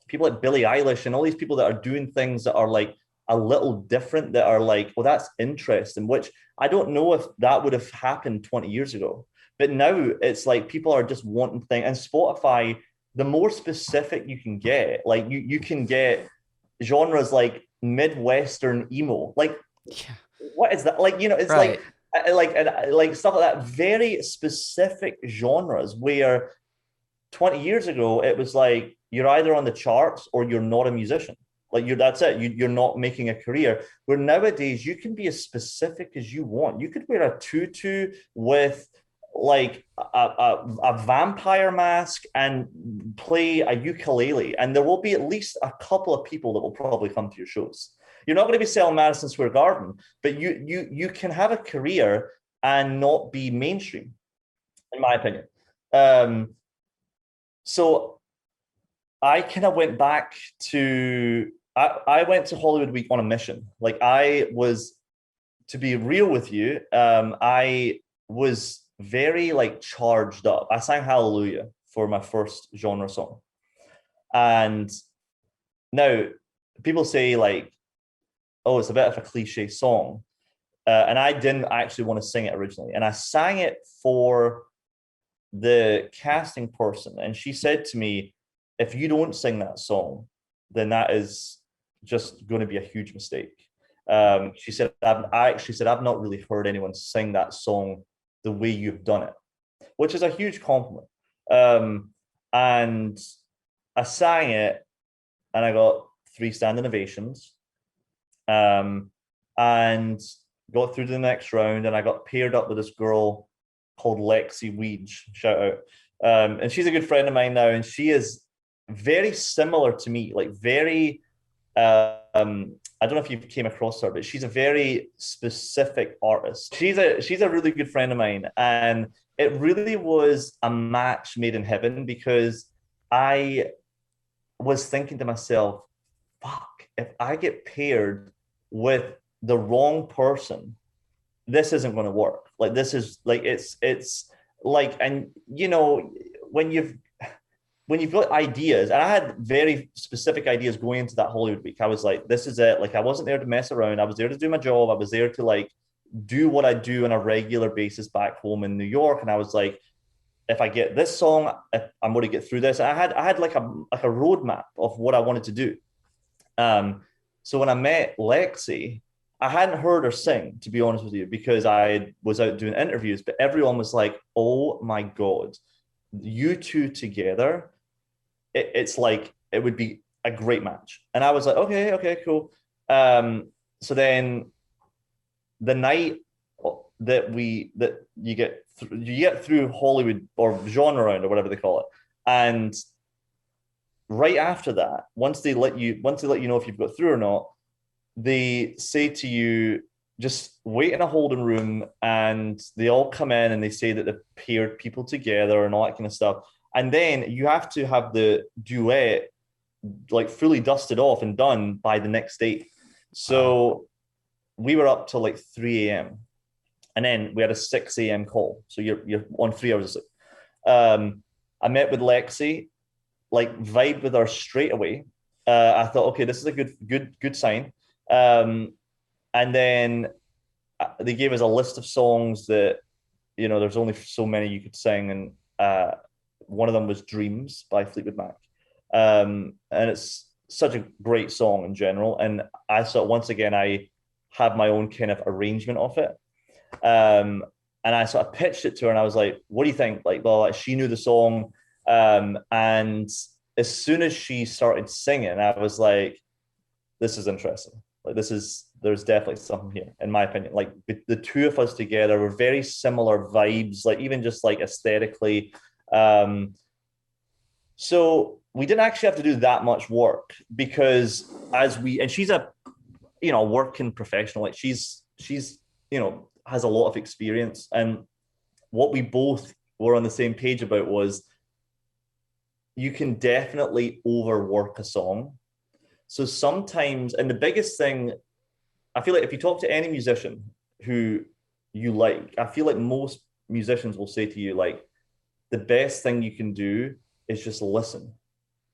people like Billie Eilish and all these people that are doing things that are like a little different that are like, well, that's interesting, which I don't know if that would have happened 20 years ago. But now it's like people are just wanting things. And Spotify, the more specific you can get, like you can get genres like Midwestern emo. Like, Yeah. what is that? Like, it's Right. like stuff like that, very specific genres where 20 years ago, it was like you're either on the charts or you're not a musician. Like that's it. You're not making a career. Where nowadays you can be as specific as you want. You could wear a tutu with like a vampire mask and play a ukulele, and there will be at least a couple of people that will probably come to your shows. You're not going to be selling Madison Square Garden, but you can have a career and not be mainstream, in my opinion. So I kind of went back to I went to Hollywood Week on a mission. Like I was, to be real with you, I was very like charged up. I sang Hallelujah for my first genre song. And now people say like, oh, it's a bit of a cliche song. And I didn't actually want to sing it originally. And I sang it for the casting person, and she said to me, if you don't sing that song, then that is just going to be a huge mistake. She said, I actually said, I've not really heard anyone sing that song the way you've done it, which is a huge compliment. And I sang it, and I got 3 standing ovations, and got through to the next round, and I got paired up with this girl called Lexi Weege, shout out. And she's a good friend of mine now, and she is very similar to me, like very, I don't know if you came across her, but she's a very specific artist. She's a really good friend of mine, and it really was a match made in heaven, because I was thinking to myself, fuck, if I get paired with the wrong person, this isn't going to work. Like this is like it's like, and when you've got ideas, and I had very specific ideas going into that Hollywood week. I was like, this is it. Like I wasn't there to mess around. I was there to do my job. I was there to like do what I do on a regular basis back home in New York. And I was like, if I get this song, I'm going to get through this. And I had like a roadmap of what I wanted to do. So when I met Lexi, I hadn't heard her sing, to be honest with you, because I was out doing interviews, but everyone was like, oh my God, you two together, it's like, it would be a great match. And I was like, okay, cool. So then the night that you get through Hollywood or genre round or whatever they call it. And right after that, once they let you know if you've got through or not, they say to you, just wait in a holding room, and they all come in and they say that they've paired people together and all that kind of stuff. And then you have to have the duet like fully dusted off and done by the next day. So we were up till like 3 a.m. and then we had a 6 a.m. call. So you're on 3 hours of sleep. I met with Lexi, like vibed with her straight away. I thought, okay, this is a good sign. And then they gave us a list of songs that, there's only so many you could sing. And one of them was Dreams by Fleetwood Mac. And it's such a great song in general. And I thought, once again, I had my own kind of arrangement of it. And I sort of pitched it to her, and I was like, what do you think? Like, well, she knew the song. And as soon as she started singing, I was like, this is interesting. Like, there's definitely something here, in my opinion. Like, the two of us together were very similar vibes, like even just like aesthetically. So we didn't actually have to do that much work, because and she's a, working professional. Like she's, has a lot of experience. And what we both were on the same page about was, you can definitely overwork a song. So sometimes, and the biggest thing, I feel like if you talk to any musician who you like, I feel like most musicians will say to you, like, the best thing you can do is just listen.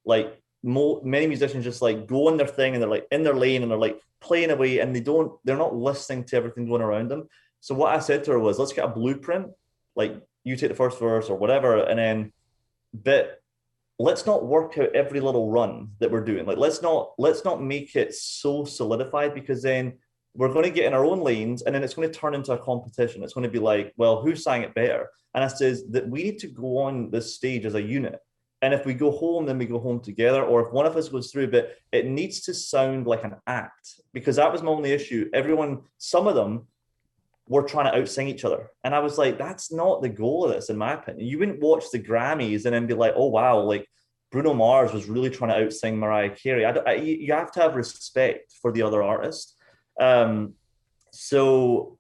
Like, many musicians just like go on their thing and they're like in their lane and they're like playing away and they're not listening to everything going around them. So what I said to her was, let's get a blueprint, like you take the first verse or whatever, and then but let's not work out every little run that we're doing. Like let's not make it so solidified, because then we're going to get in our own lanes and then it's going to turn into a competition. It's going to be like, well, who sang it better? And I says that we need to go on this stage as a unit. And if we go home, then we go home together. Or if one of us goes through, but it needs to sound like an act, because that was my only issue. Some of them were trying to outsing each other. And I was like, that's not the goal of this, in my opinion. You wouldn't watch the Grammys and then be like, oh, wow, like Bruno Mars was really trying to outsing Mariah Carey. You have to have respect for the other artist. So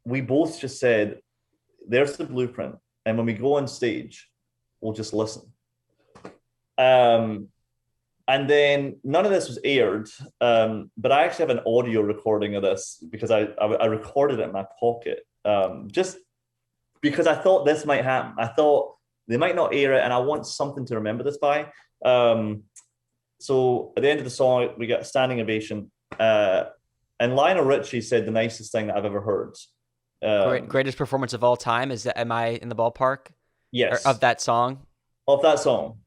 we both just said, there's the blueprint. And when we go on stage, we'll just listen. And then none of this was aired, but I actually have an audio recording of this because I recorded it in my pocket, just because I thought this might happen. I thought they might not air it, and I want something to remember this by. So at the end of the song, we get a standing ovation. And Lionel Richie said the nicest thing that I've ever heard. Greatest performance of all time. Am I in the ballpark? Yes. Or of that song? Of that song,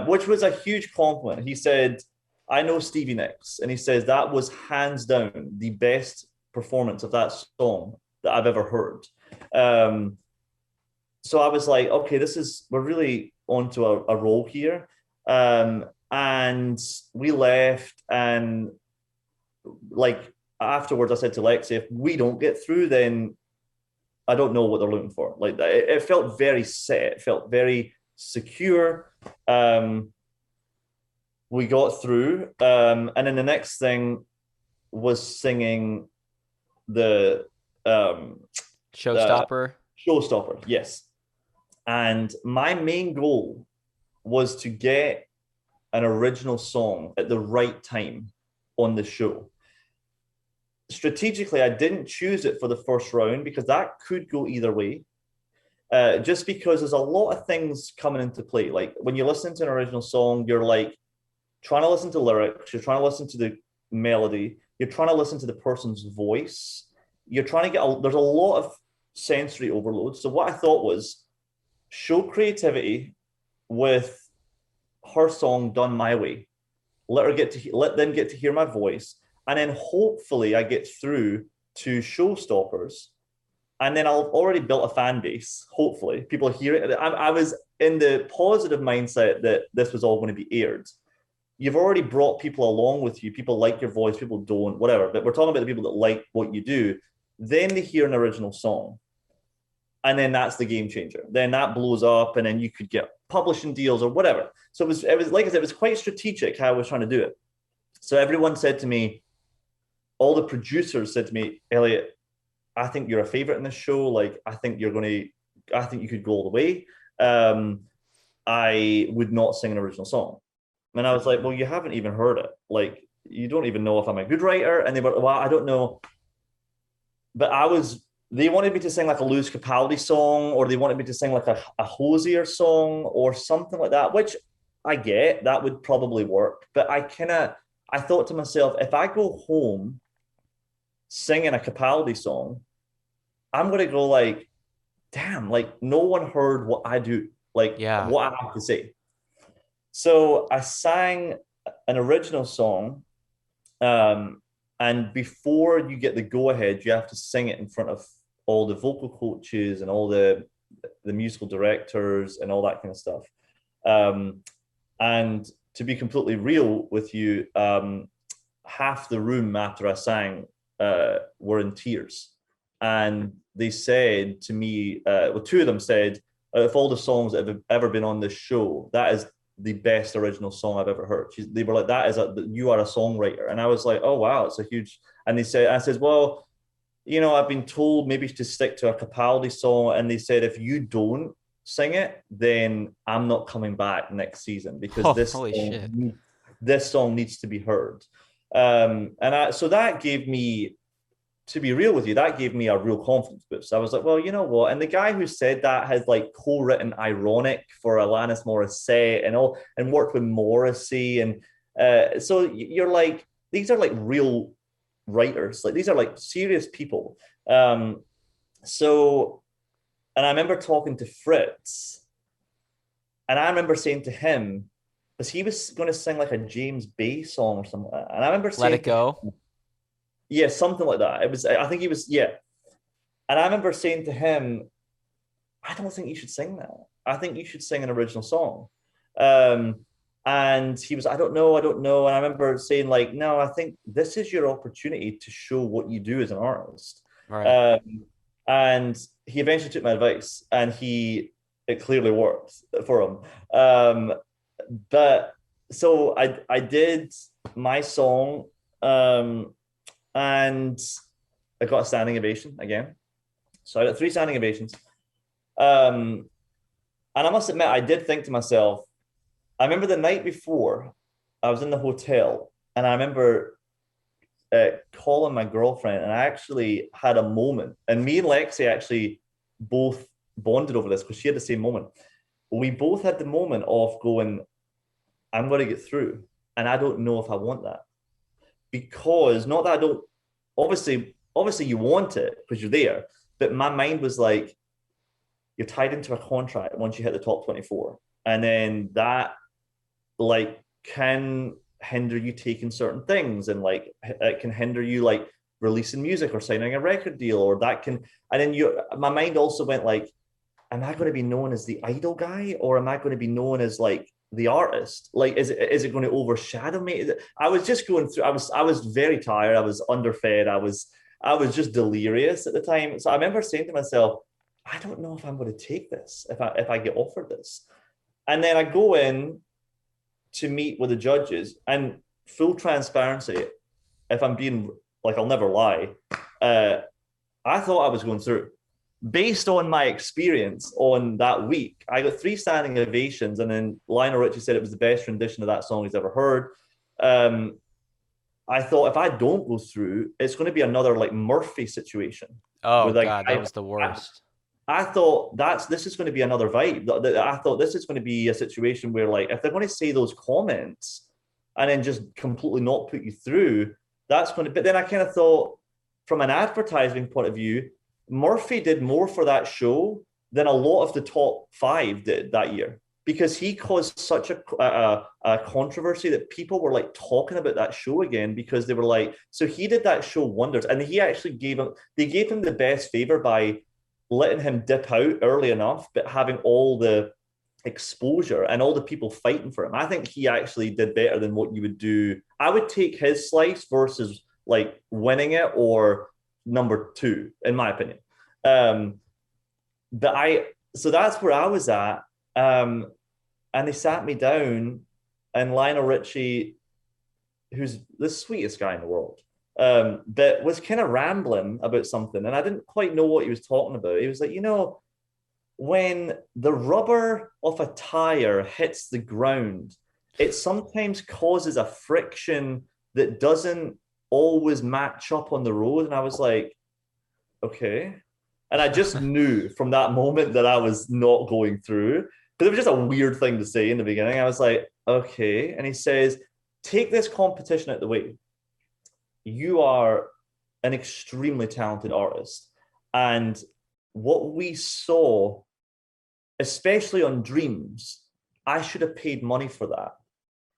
which was a huge compliment. He said, I know Stevie Nicks, and he says that was hands down the best performance of that song that I've ever heard. So I was like, okay, we're really onto a roll here. And we left, and like afterwards, I said to Lexi, if we don't get through, then I don't know what they're looking for. Like it felt very set. It felt very secure. We got through. And then the next thing was singing the Showstopper. Showstopper, yes. And my main goal was to get an original song at the right time on the show. Strategically, I didn't choose it for the first round because that could go either way. Just because there's a lot of things coming into play. Like when you listen to an original song, you're like trying to listen to lyrics, you're trying to listen to the melody, you're trying to listen to the person's voice, you're trying to there's a lot of sensory overload. So what I thought was show creativity with her song done my way. Let them get to hear my voice, and then hopefully I get through to Showstoppers, and then I'll already built a fan base. Hopefully people hear it. I was in the positive mindset that this was all going to be aired. You've already brought people along with you. People like your voice, people don't, whatever. But we're talking about the people that like what you do. Then they hear an original song, and then that's the game changer. Then that blows up, and then you could get publishing deals or whatever. So it was like I said, it was quite strategic how I was trying to do it. So everyone said to me, all the producers said to me, Elliot, I think you're a favorite in this show. Like, I think you could go all the way. I would not sing an original song. And I was like, well, you haven't even heard it. Like, you don't even know if I'm a good writer. And they were, well, I don't know. But they wanted me to sing like a Lewis Capaldi song, or they wanted me to sing like a Hosier song or something like that, which I get, that would probably work. But I thought to myself, if I go home singing a Capaldi song, I'm going to go like, damn, like no one heard what I do, like what I have to say. So I sang an original song, and before you get the go-ahead, you have to sing it in front of all the vocal coaches and all the musical directors and all that kind of stuff. And to be completely real with you, half the room after I sang were in tears. And they said to me, two of them said, of all the songs that have ever been on this show, that is the best original song I've ever heard. They were like, you are a songwriter. And I was like, oh, wow, it's a huge, and I said, well, you know, I've been told maybe to stick to a Capaldi song. And they said, if you don't sing it, then I'm not coming back next season because this song needs to be heard. So that gave me to be real with you, that gave me a real confidence boost. I was like, well, you know what? And the guy who said that has like co-written Ironic for Alanis Morissette and worked with Morrissey. And so you're like, these are like real writers. Like these are like serious people. So, and I remember talking to Fritz, and I remember saying to him, because he was going to sing like a James Bay song or something. And I remember saying, Let It Go. yeah, something like that. It was, I think he was, yeah. And I remember saying to him, I don't think you should sing that. I think you should sing an original song. And he was, I don't know. And I remember saying, like, no, I think this is your opportunity to show what you do as an artist. Right. And he eventually took my advice, and it clearly worked for him. But so I did my song, and I got a standing ovation again. So I got 3 standing ovations. And I must admit, I did think to myself, I remember the night before, I was in the hotel, and I remember calling my girlfriend, and I actually had a moment. And me and Lexi actually both bonded over this because she had the same moment. We both had the moment of going, I'm going to get through, and I don't know if I want that. Because not that I don't, obviously you want it because you're there, but my mind was like, you're tied into a contract once you hit the top 24, and then that like can hinder you taking certain things, and like it can hinder you like releasing music or signing a record deal, or that can, and then my mind also went like, am I going to be known as the idol guy, or am I going to be known as like the artist? Like, is it going to overshadow me? I was just going through, I was very tired, I was underfed, I was just delirious at the time. So I remember saying to myself, I don't know if I'm going to take this, if I get offered this. And then I go in to meet with the judges, and full transparency, if I'm being like, I'll never lie, I thought I was going through. Based on my experience on that week, I got 3 standing ovations, and then Lionel Richie said it was the best rendition of that song he's ever heard. I thought if I don't go through, it's going to be another like Murphy situation. Oh God, that was the worst. I thought this is going to be another vibe. I thought this is going to be a situation where, like, if they're going to say those comments and then just completely not put you through, that's going to. But then I kind of thought, from an advertising point of view, Murphy did more for that show than a lot of the top 5 did that year, because he caused such a controversy that people were like talking about that show again, because they were like, so he did that show wonders, and he actually they gave him the best favor by letting him dip out early enough, but having all the exposure and all the people fighting for him. I think he actually did better than what you would do. I would take his slice versus like winning it or number 2, in my opinion. So that's where I was at. And they sat me down, and Lionel Richie, who's the sweetest guy in the world, but was kind of rambling about something, and I didn't quite know what he was talking about. He was like, when the rubber of a tire hits the ground, it sometimes causes a friction that doesn't always match up on the road. And I was like, okay. And I just knew from that moment that I was not going through, because it was just a weird thing to say in the beginning. I was like, okay. And he says, take this competition out the way. You are an extremely talented artist. And what we saw, especially on Dreams, I should have paid money for that.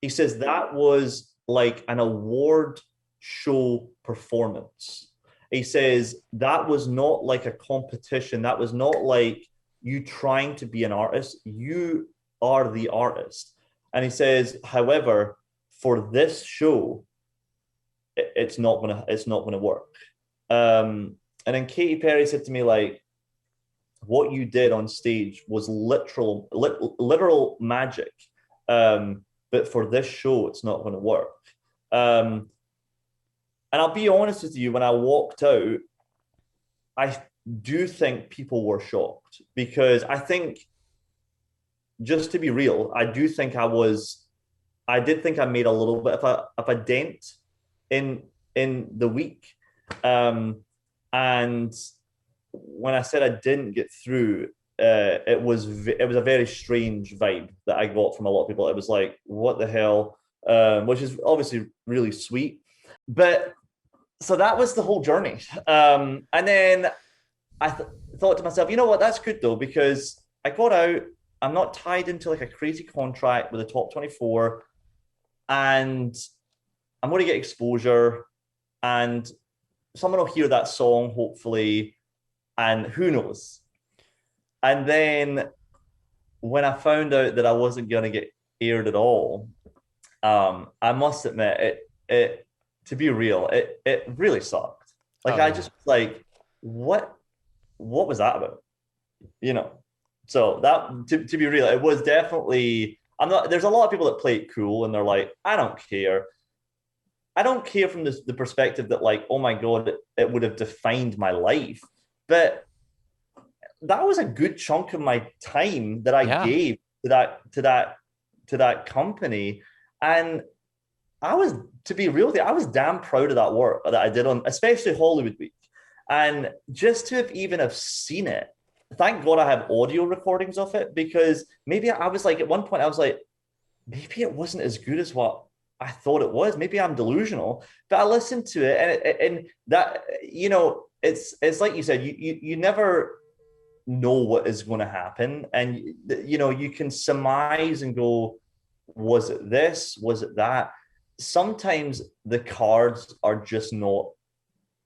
He says that was like an award show performance. He says that was not like a competition. That was not like you trying to be an artist. You are the artist. And he says, however, for this show, it's not gonna work. And then Katy Perry said to me, like, what you did on stage was literal magic. But for this show, it's not going to work. And I'll be honest with you, when I walked out, I do think people were shocked, because I think, just to be real, I did think I made a little bit of a dent in the week. And And when I said I didn't get through, it was a very strange vibe that I got from a lot of people. It was like, what the hell? Which is obviously really sweet. But so that was the whole journey. And then I thought to myself, you know what, that's good though, because I got out, I'm not tied into like a crazy contract with a top 24, and I'm going to get exposure, and someone will hear that song, hopefully, and who knows. And then when I found out that I wasn't going to get aired at all, I must admit, it to be real, it really sucked. Like Oh I yeah. just like, what was that about? You know. So that to be real, it was definitely. I'm not. There's a lot of people that play it cool and they're like, I don't care. I don't care from the perspective that like, oh my god, it would have defined my life. But that was a good chunk of my time that I Yeah. gave to that company, and I was, to be real with you, I was damn proud of that work that I did on, especially Hollywood Week, and just to have even have seen it. Thank God I have audio recordings of it, because maybe I was like, at one point I was like, maybe it wasn't as good as what I thought it was. Maybe I'm delusional, but I listened to it, and that, you know, it's like you said, you never know what is going to happen, and you know, you can surmise and go, was it this, was it that? Sometimes the cards are just not,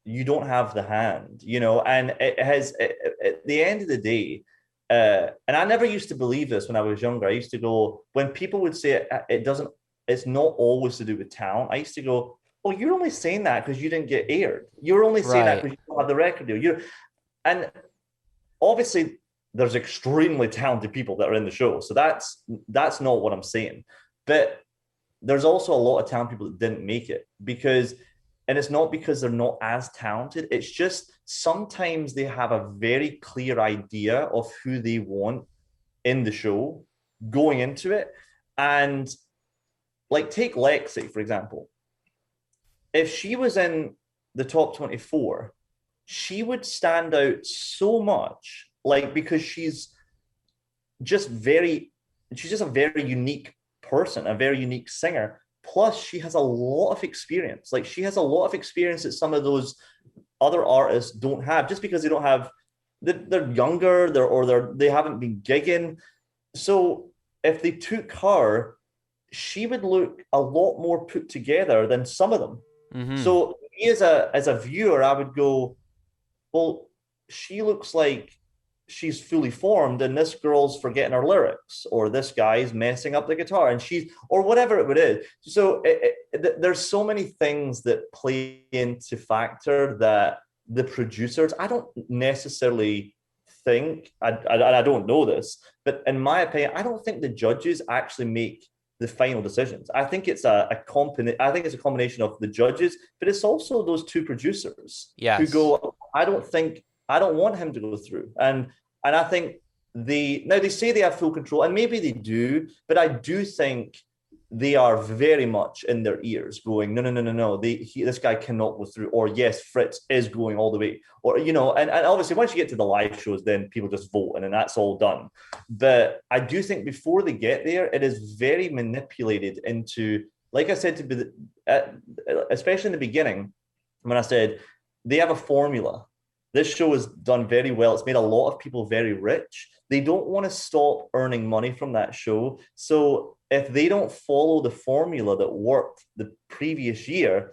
you don't have the hand, you know, and at the end of the day, and I never used to believe this when I was younger. I used to go, when people would say it doesn't, it's not always to do with talent. I used to go, oh, you're only saying that because you didn't get aired. You're only saying that Right. because you don't have the record deal. And obviously there's extremely talented people that are in the show, so that's not what I'm saying. But there's also a lot of talented people that didn't make it, because, and it's not because they're not as talented, it's just sometimes they have a very clear idea of who they want in the show going into it. And like, take Lexi for example. If she was in the top 24, she would stand out so much, like, because just very she's just a very unique person, a very unique singer. Plus, she has a lot of experience. Like, she has a lot of experience that some of those other artists don't have, just because they don't have. They're younger, they haven't been gigging. So if they took her, she would look a lot more put together than some of them. Mm-hmm. So me as a viewer, I would go, well, she looks like she's fully formed, and this girl's forgetting her lyrics, or this guy's messing up the guitar, and she's, or whatever it is. So there's so many things that play into factor that the producers, I don't necessarily think, I don't know this, but in my opinion, I don't think the judges actually make the final decisions. I think it's I think it's a combination of the judges, but it's also those two producers who Yes. go, I don't want him to go through. And I think they say they have full control, and maybe they do, but I do think they are very much in their ears going, no. This guy cannot go through, or yes, Fritz is going all the way, or, you know, and obviously once you get to the live shows, then people just vote and then that's all done. But I do think before they get there, it is very manipulated into, like I said, to be, especially in the beginning, when I said they have a formula. This show has done very well. It's made a lot of people very rich. They don't want to stop earning money from that show. So if they don't follow the formula that worked the previous year,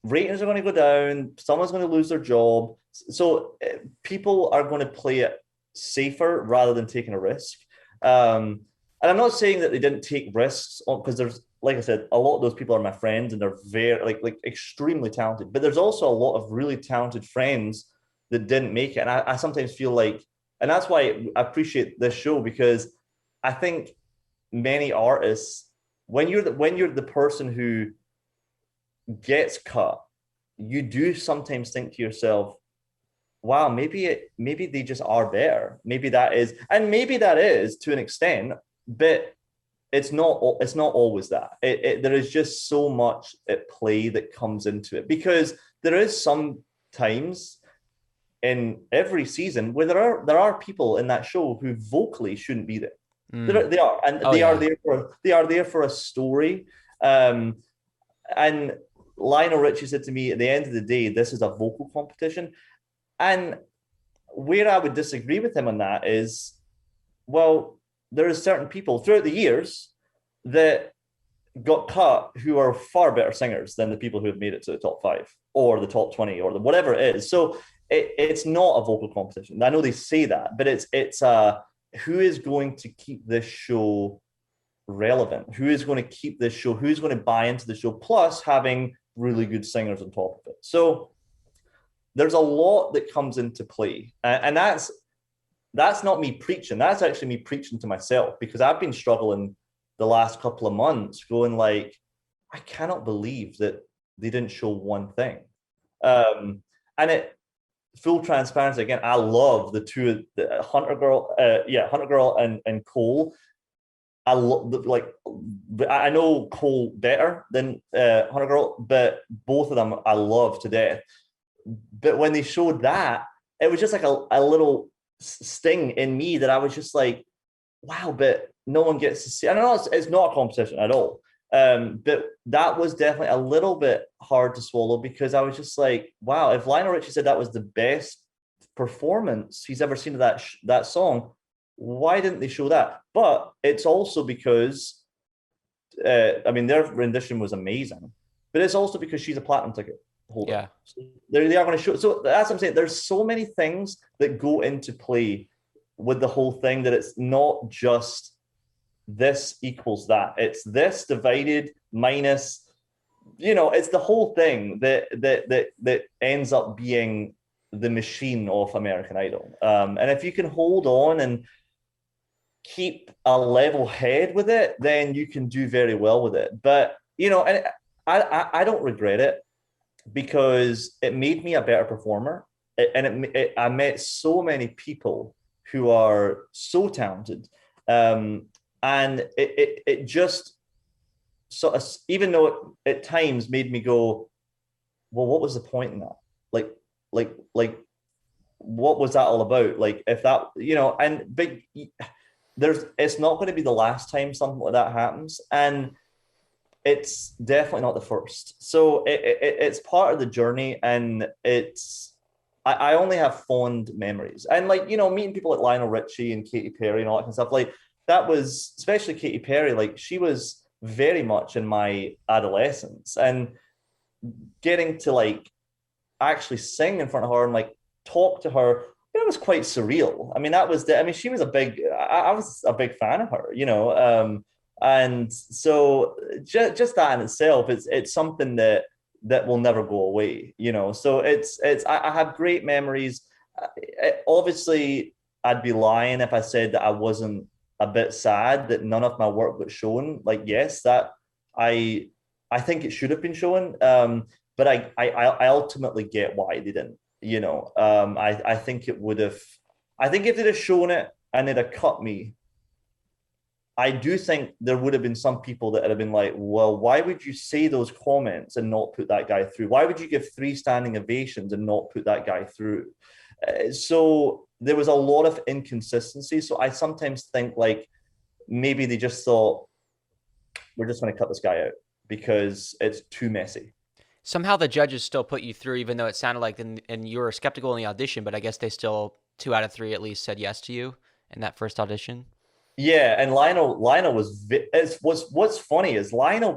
ratings are going to go down. Someone's going to lose their job. So people are going to play it safer rather than taking a risk. And I'm not saying that they didn't take risks, because there's, like I said, a lot of those people are my friends and they're very like extremely talented. But there's also a lot of really talented friends that didn't make it. And I sometimes feel like, and that's why I appreciate this show, because I think many artists, when you're the person who gets cut, you do sometimes think to yourself, wow, maybe they just are better. Maybe that is, and maybe that is to an extent, but it's not always that. There is just so much at play that comes into it, because there is some times in every season where there are people in that show who vocally shouldn't be there. They are, and Oh, they are yeah. there for a story. And Lionel Richie said to me, at the end of the day, this is a vocal competition. And where I would disagree with him on that is, well, there are certain people throughout the years that got cut who are far better singers than the people who have made it to the top 5 or the top 20 or whatever it is. So it's not a vocal competition. I know they say that, but it's who is going to keep this show relevant? Who is going to keep this show? Who's going to buy into the show? Plus having really good singers on top of it. So there's a lot that comes into play, and that's not me preaching. That's actually me preaching to myself, because I've been struggling the last couple of months, going like, I cannot believe that they didn't show one thing. And it, full transparency again, I love the two, the Hunter Girl, Hunter Girl and Cole. I know Cole better than Hunter Girl, but both of them I love to death. But when they showed that, it was just like a little sting in me that I was just like, wow, but no one gets to see. I don't know, it's not a competition at all. But that was definitely a little bit hard to swallow, because I was just like, wow, if Lionel Richie said that was the best performance he's ever seen of that song, why didn't they show that? But it's also because, their rendition was amazing, but it's also because she's a platinum ticket holder. Yeah. So they are going to show. So that's what I'm saying. There's so many things that go into play with the whole thing, that it's not just this equals that. It's this divided minus, it's the whole thing that ends up being the machine of American Idol. And if you can hold on and keep a level head with it, then you can do very well with it. But, and I don't regret it, because it made me a better performer. I met so many people who are so talented. And it just sort of, even though it at times made me go, well, what was the point in that? Like, what was that all about? Like, if that, but it's not going to be the last time something like that happens. And it's definitely not the first. So it's part of the journey, and I only have fond memories. And meeting people like Lionel Richie and Katy Perry and all that kind of stuff, like that was, especially Katy Perry, like she was very much in my adolescence, and getting to like actually sing in front of her and like talk to her, it was quite surreal. She was I was a big fan of her, and so just that in itself, it's something that will never go away, So I have great memories. Obviously, I'd be lying if I said that I wasn't a bit sad that none of my work got shown. Like, yes, that I think it should have been shown, but I ultimately get why they didn't. I think it would have. I think if they'd have shown it and they'd have cut me, I do think there would have been some people that would have been like, well, why would you say those comments and not put that guy through? Why would you give 3 standing ovations and not put that guy through? So there was a lot of inconsistency. So I sometimes think like maybe they just thought, we're just going to cut this guy out because it's too messy. Somehow the judges still put you through, even though it sounded like, and you were skeptical in the audition, but I guess they still 2 out of 3 at least said yes to you in that first audition. Yeah, and Lionel what's funny is Lionel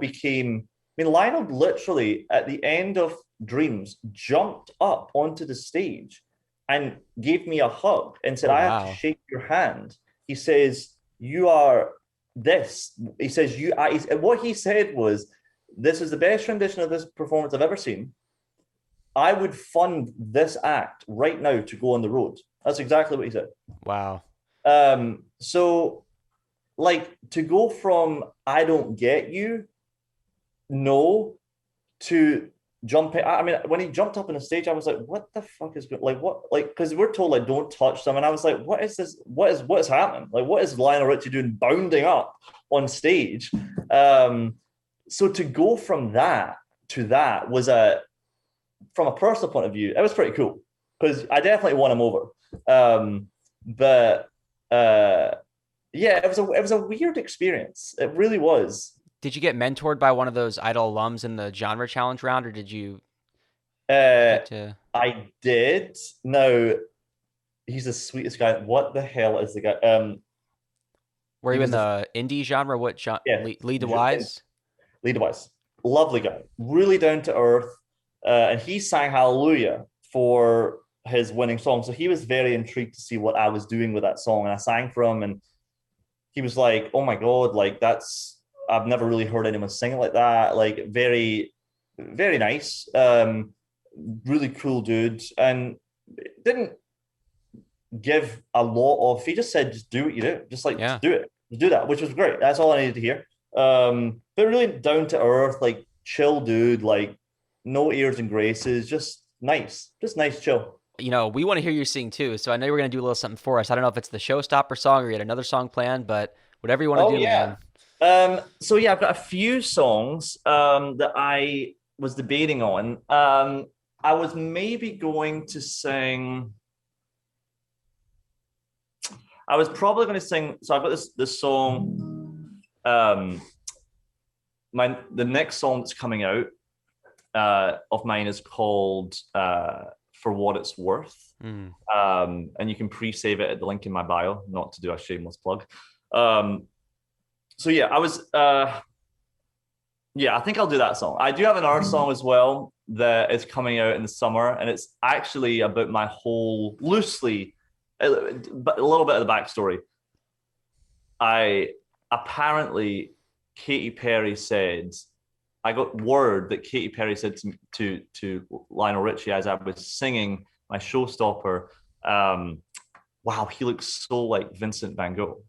literally at the end of Dreams jumped up onto the stage and gave me a hug and said, I have to shake your hand. He says, you are this. He says, what he said was, this is the best rendition of this performance I've ever seen. I would fund this act right now to go on the road. That's exactly what he said. Wow. So like to go from I don't get you, no, to jumping. When he jumped up on the stage, I was like, what the fuck is good? Like what? Like, because we're told like don't touch them. And I was like, what is this? What is happening? Like, what is Lionel Richie doing bounding up on stage? So to go from that to that was from a personal point of view, it was pretty cool. because I definitely won him over. But yeah, it was a weird experience. It really was. Did you get mentored by one of those Idol alums in the genre challenge round, or did you Uh, get to? I did. No, he's the sweetest guy. What the hell is the guy? Were He you in was the the indie genre? What yeah, Lead the Wise? lead wise. Lovely guy, really down to earth. And he sang Hallelujah for his winning song. So he was very intrigued to see what I was doing with that song. And I sang for him, and he was like, "Oh my God, like I've never really heard anyone sing it like that." Like very, very nice. Really cool dude. And didn't give a lot of, he just said, just do what you do. Just like, Yeah. just do it. Just do that, which was great. That's all I needed to hear. But really down to earth, like chill dude, like no airs and graces, just nice, chill. You know, we want to hear you sing too. So I know you're going to do a little something for us. I don't know if it's the Showstopper song or you had another song planned, but whatever you want to Oh do, yeah. man. So yeah, I've got a few songs that I was debating on. I was maybe going to sing. I was probably going to sing. So I've got this song. The next song that's coming out of mine is called "For What It's Worth," Mm. and you can pre-save it at the link in my bio. Not to do a shameless plug. So yeah, I think I'll do that song. I do have another song as well that is coming out in the summer, and it's actually about my whole loosely, but a little bit of the backstory. I apparently Katy Perry said, I got word that Katy Perry said to Lionel Richie as I was singing my Showstopper, wow, he looks so like Vincent van Gogh.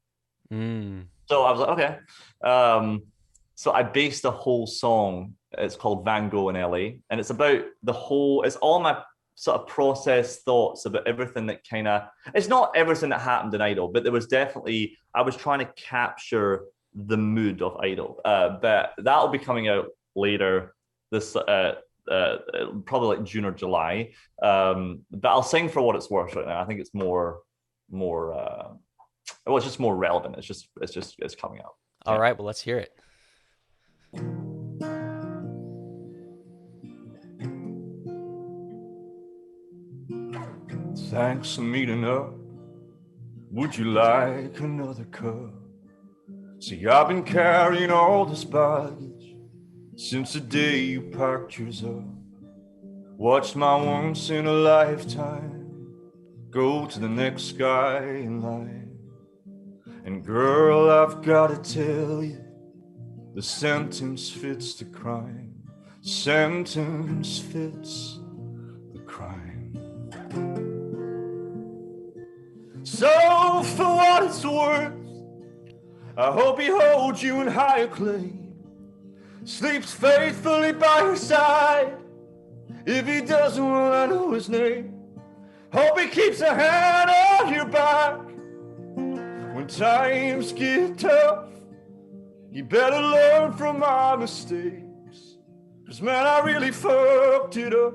Mm. So I was like, okay. So I based the whole song. It's called Van Gogh in LA, and it's about it's all my sort of processed thoughts about everything that it's not everything that happened in Idol, but there was definitely, I was trying to capture the mood of Idol. But that'll be coming out later this, probably like June or July. But I'll sing For What It's Worth right now. I think it's well, it's just more relevant. It's coming out. All right, well, let's hear it. Thanks for meeting up. Would you like another cup? See, I've been carrying all this baggage since the day you packed yours up. Watched my once in a lifetime go to the next guy in line. And girl, I've gotta tell you, the sentence fits the crime. Sentence fits the crime. So for what it's worth, I hope he holds you in high acclaim, sleeps faithfully by your side. If he doesn't, well, I know his name. Hope he keeps a hand on your back when times get tough. You better learn from my mistakes, 'cause man, I really fucked it up.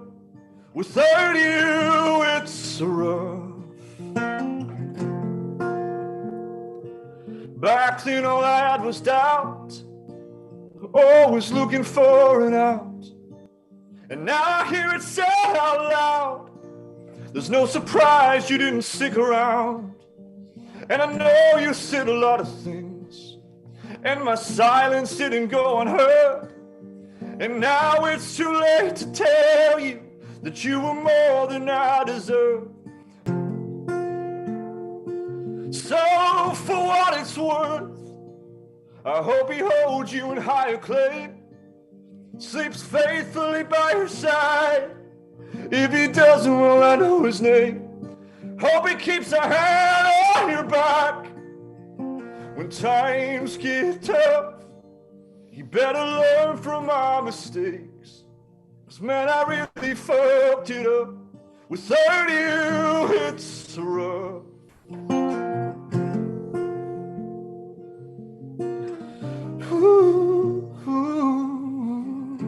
Without you, it's so rough. Back then all I had was doubt, always looking for an out. And now I hear it said out loud, there's no surprise you didn't stick around. And I know you said a lot of things, and my silence didn't go unheard. And now it's too late to tell you that you were more than I deserved. So for what it's worth, I hope he holds you in high acclaim, sleeps faithfully by your side. If he doesn't, well, I know his name. Hope he keeps a hand on your back when times get tough. You better learn from my mistakes, 'cause man, I really fucked it up. Without you, it's rough. Ooh, ooh,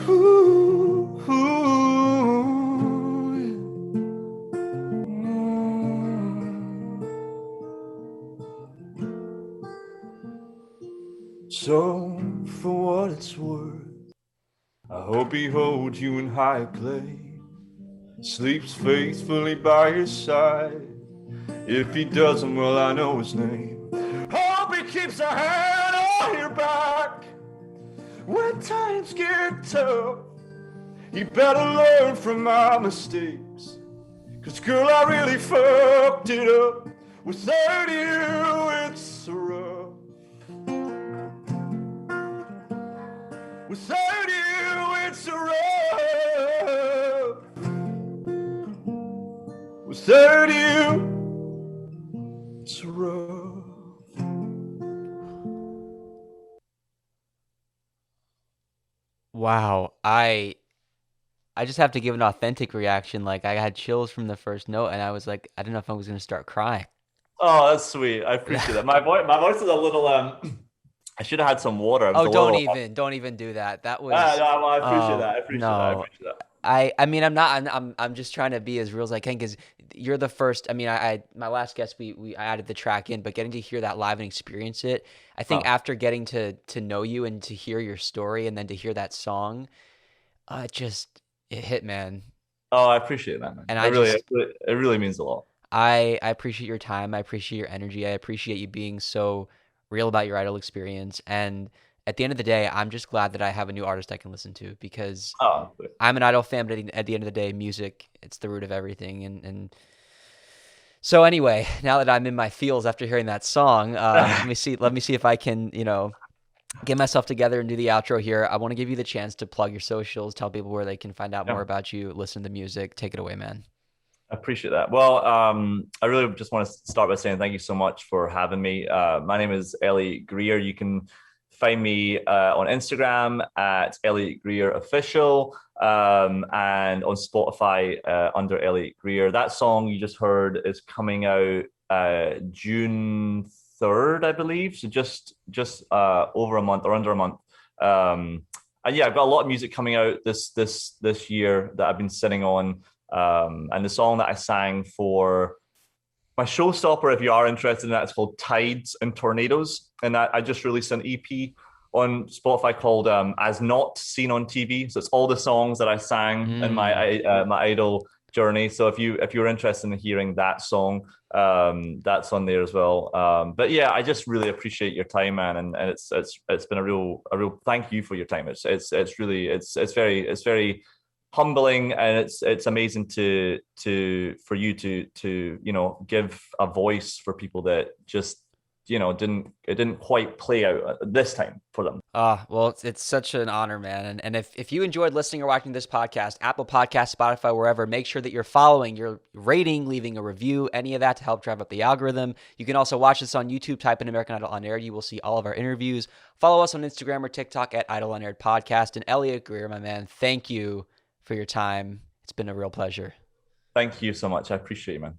ooh, ooh. So, for what it's worth, I hope he holds you in high acclaim, sleeps faithfully by your side. If he doesn't, well, I know his name. Hope he keeps a hand on your back when times get tough. You better learn from my mistakes, 'cause girl, I really fucked it up. Without you, it's so rough. Without you, it's so rough. Without you, it's so rough. Wow. I just have to give an authentic reaction. Like, I had chills from the first note, and I was like, I don't know if I was going to start crying. Oh, that's sweet. I appreciate that. My voice is a little I should have had some water. Oh, don't even do that. That was. No, I appreciate Oh, that. I appreciate no. that. I appreciate that. I mean, I'm just trying to be as real as I can, because you're the first. I mean, my last guest, I added the track in, but getting to hear that live and experience it, I think after getting to know you and to hear your story and then to hear that song, it hit, man. Oh, I appreciate that, man. And it really means a lot. I appreciate your time. I appreciate your energy. I appreciate you being so real about your Idol experience. And at the end of the day, I'm just glad that I have a new artist I can listen to, because I'm an Idol fan, but at the end of the day, music, it's the root of everything. And so anyway, now that I'm in my feels after hearing that song, let me see if I can, get myself together and do the outro here. I want to give you the chance to plug your socials, tell people where they can find out more about you, listen to the music. Take it away, man. I appreciate that. Well, I really just want to start by saying thank you so much for having me. My name is Elliot Greer. You can find me on Instagram at Elliot Greer Official, and on Spotify under Elliot Greer. That song you just heard is coming out June 3rd, I believe. So just over a month or under a month. And yeah, I've got a lot of music coming out this year that I've been sitting on. And the song that I sang for my Showstopper, if you are interested in that, it's called Tides and Tornadoes. And I just released an EP on Spotify called As Not Seen on TV. So it's all the songs that I sang in my Idol journey. So if you're interested in hearing that song, that's on there as well. But yeah, I just really appreciate your time, man, and it's been a real thank you for your time. It's very humbling, and it's amazing for you to give a voice for people that just didn't quite play out this time for them. Well, it's such an honor, man. And if you enjoyed listening or watching this podcast, Apple Podcasts, Spotify, wherever, make sure that you're following, you're rating, leaving a review, any of that to help drive up the algorithm. You can also watch this on YouTube. Type in American Idol Unaired. You will see all of our interviews. Follow us on Instagram or TikTok at Idol Unaired Podcast. And Elliot Greer, my man, thank you for your time. It's been a real pleasure. Thank you so much. I appreciate you, man.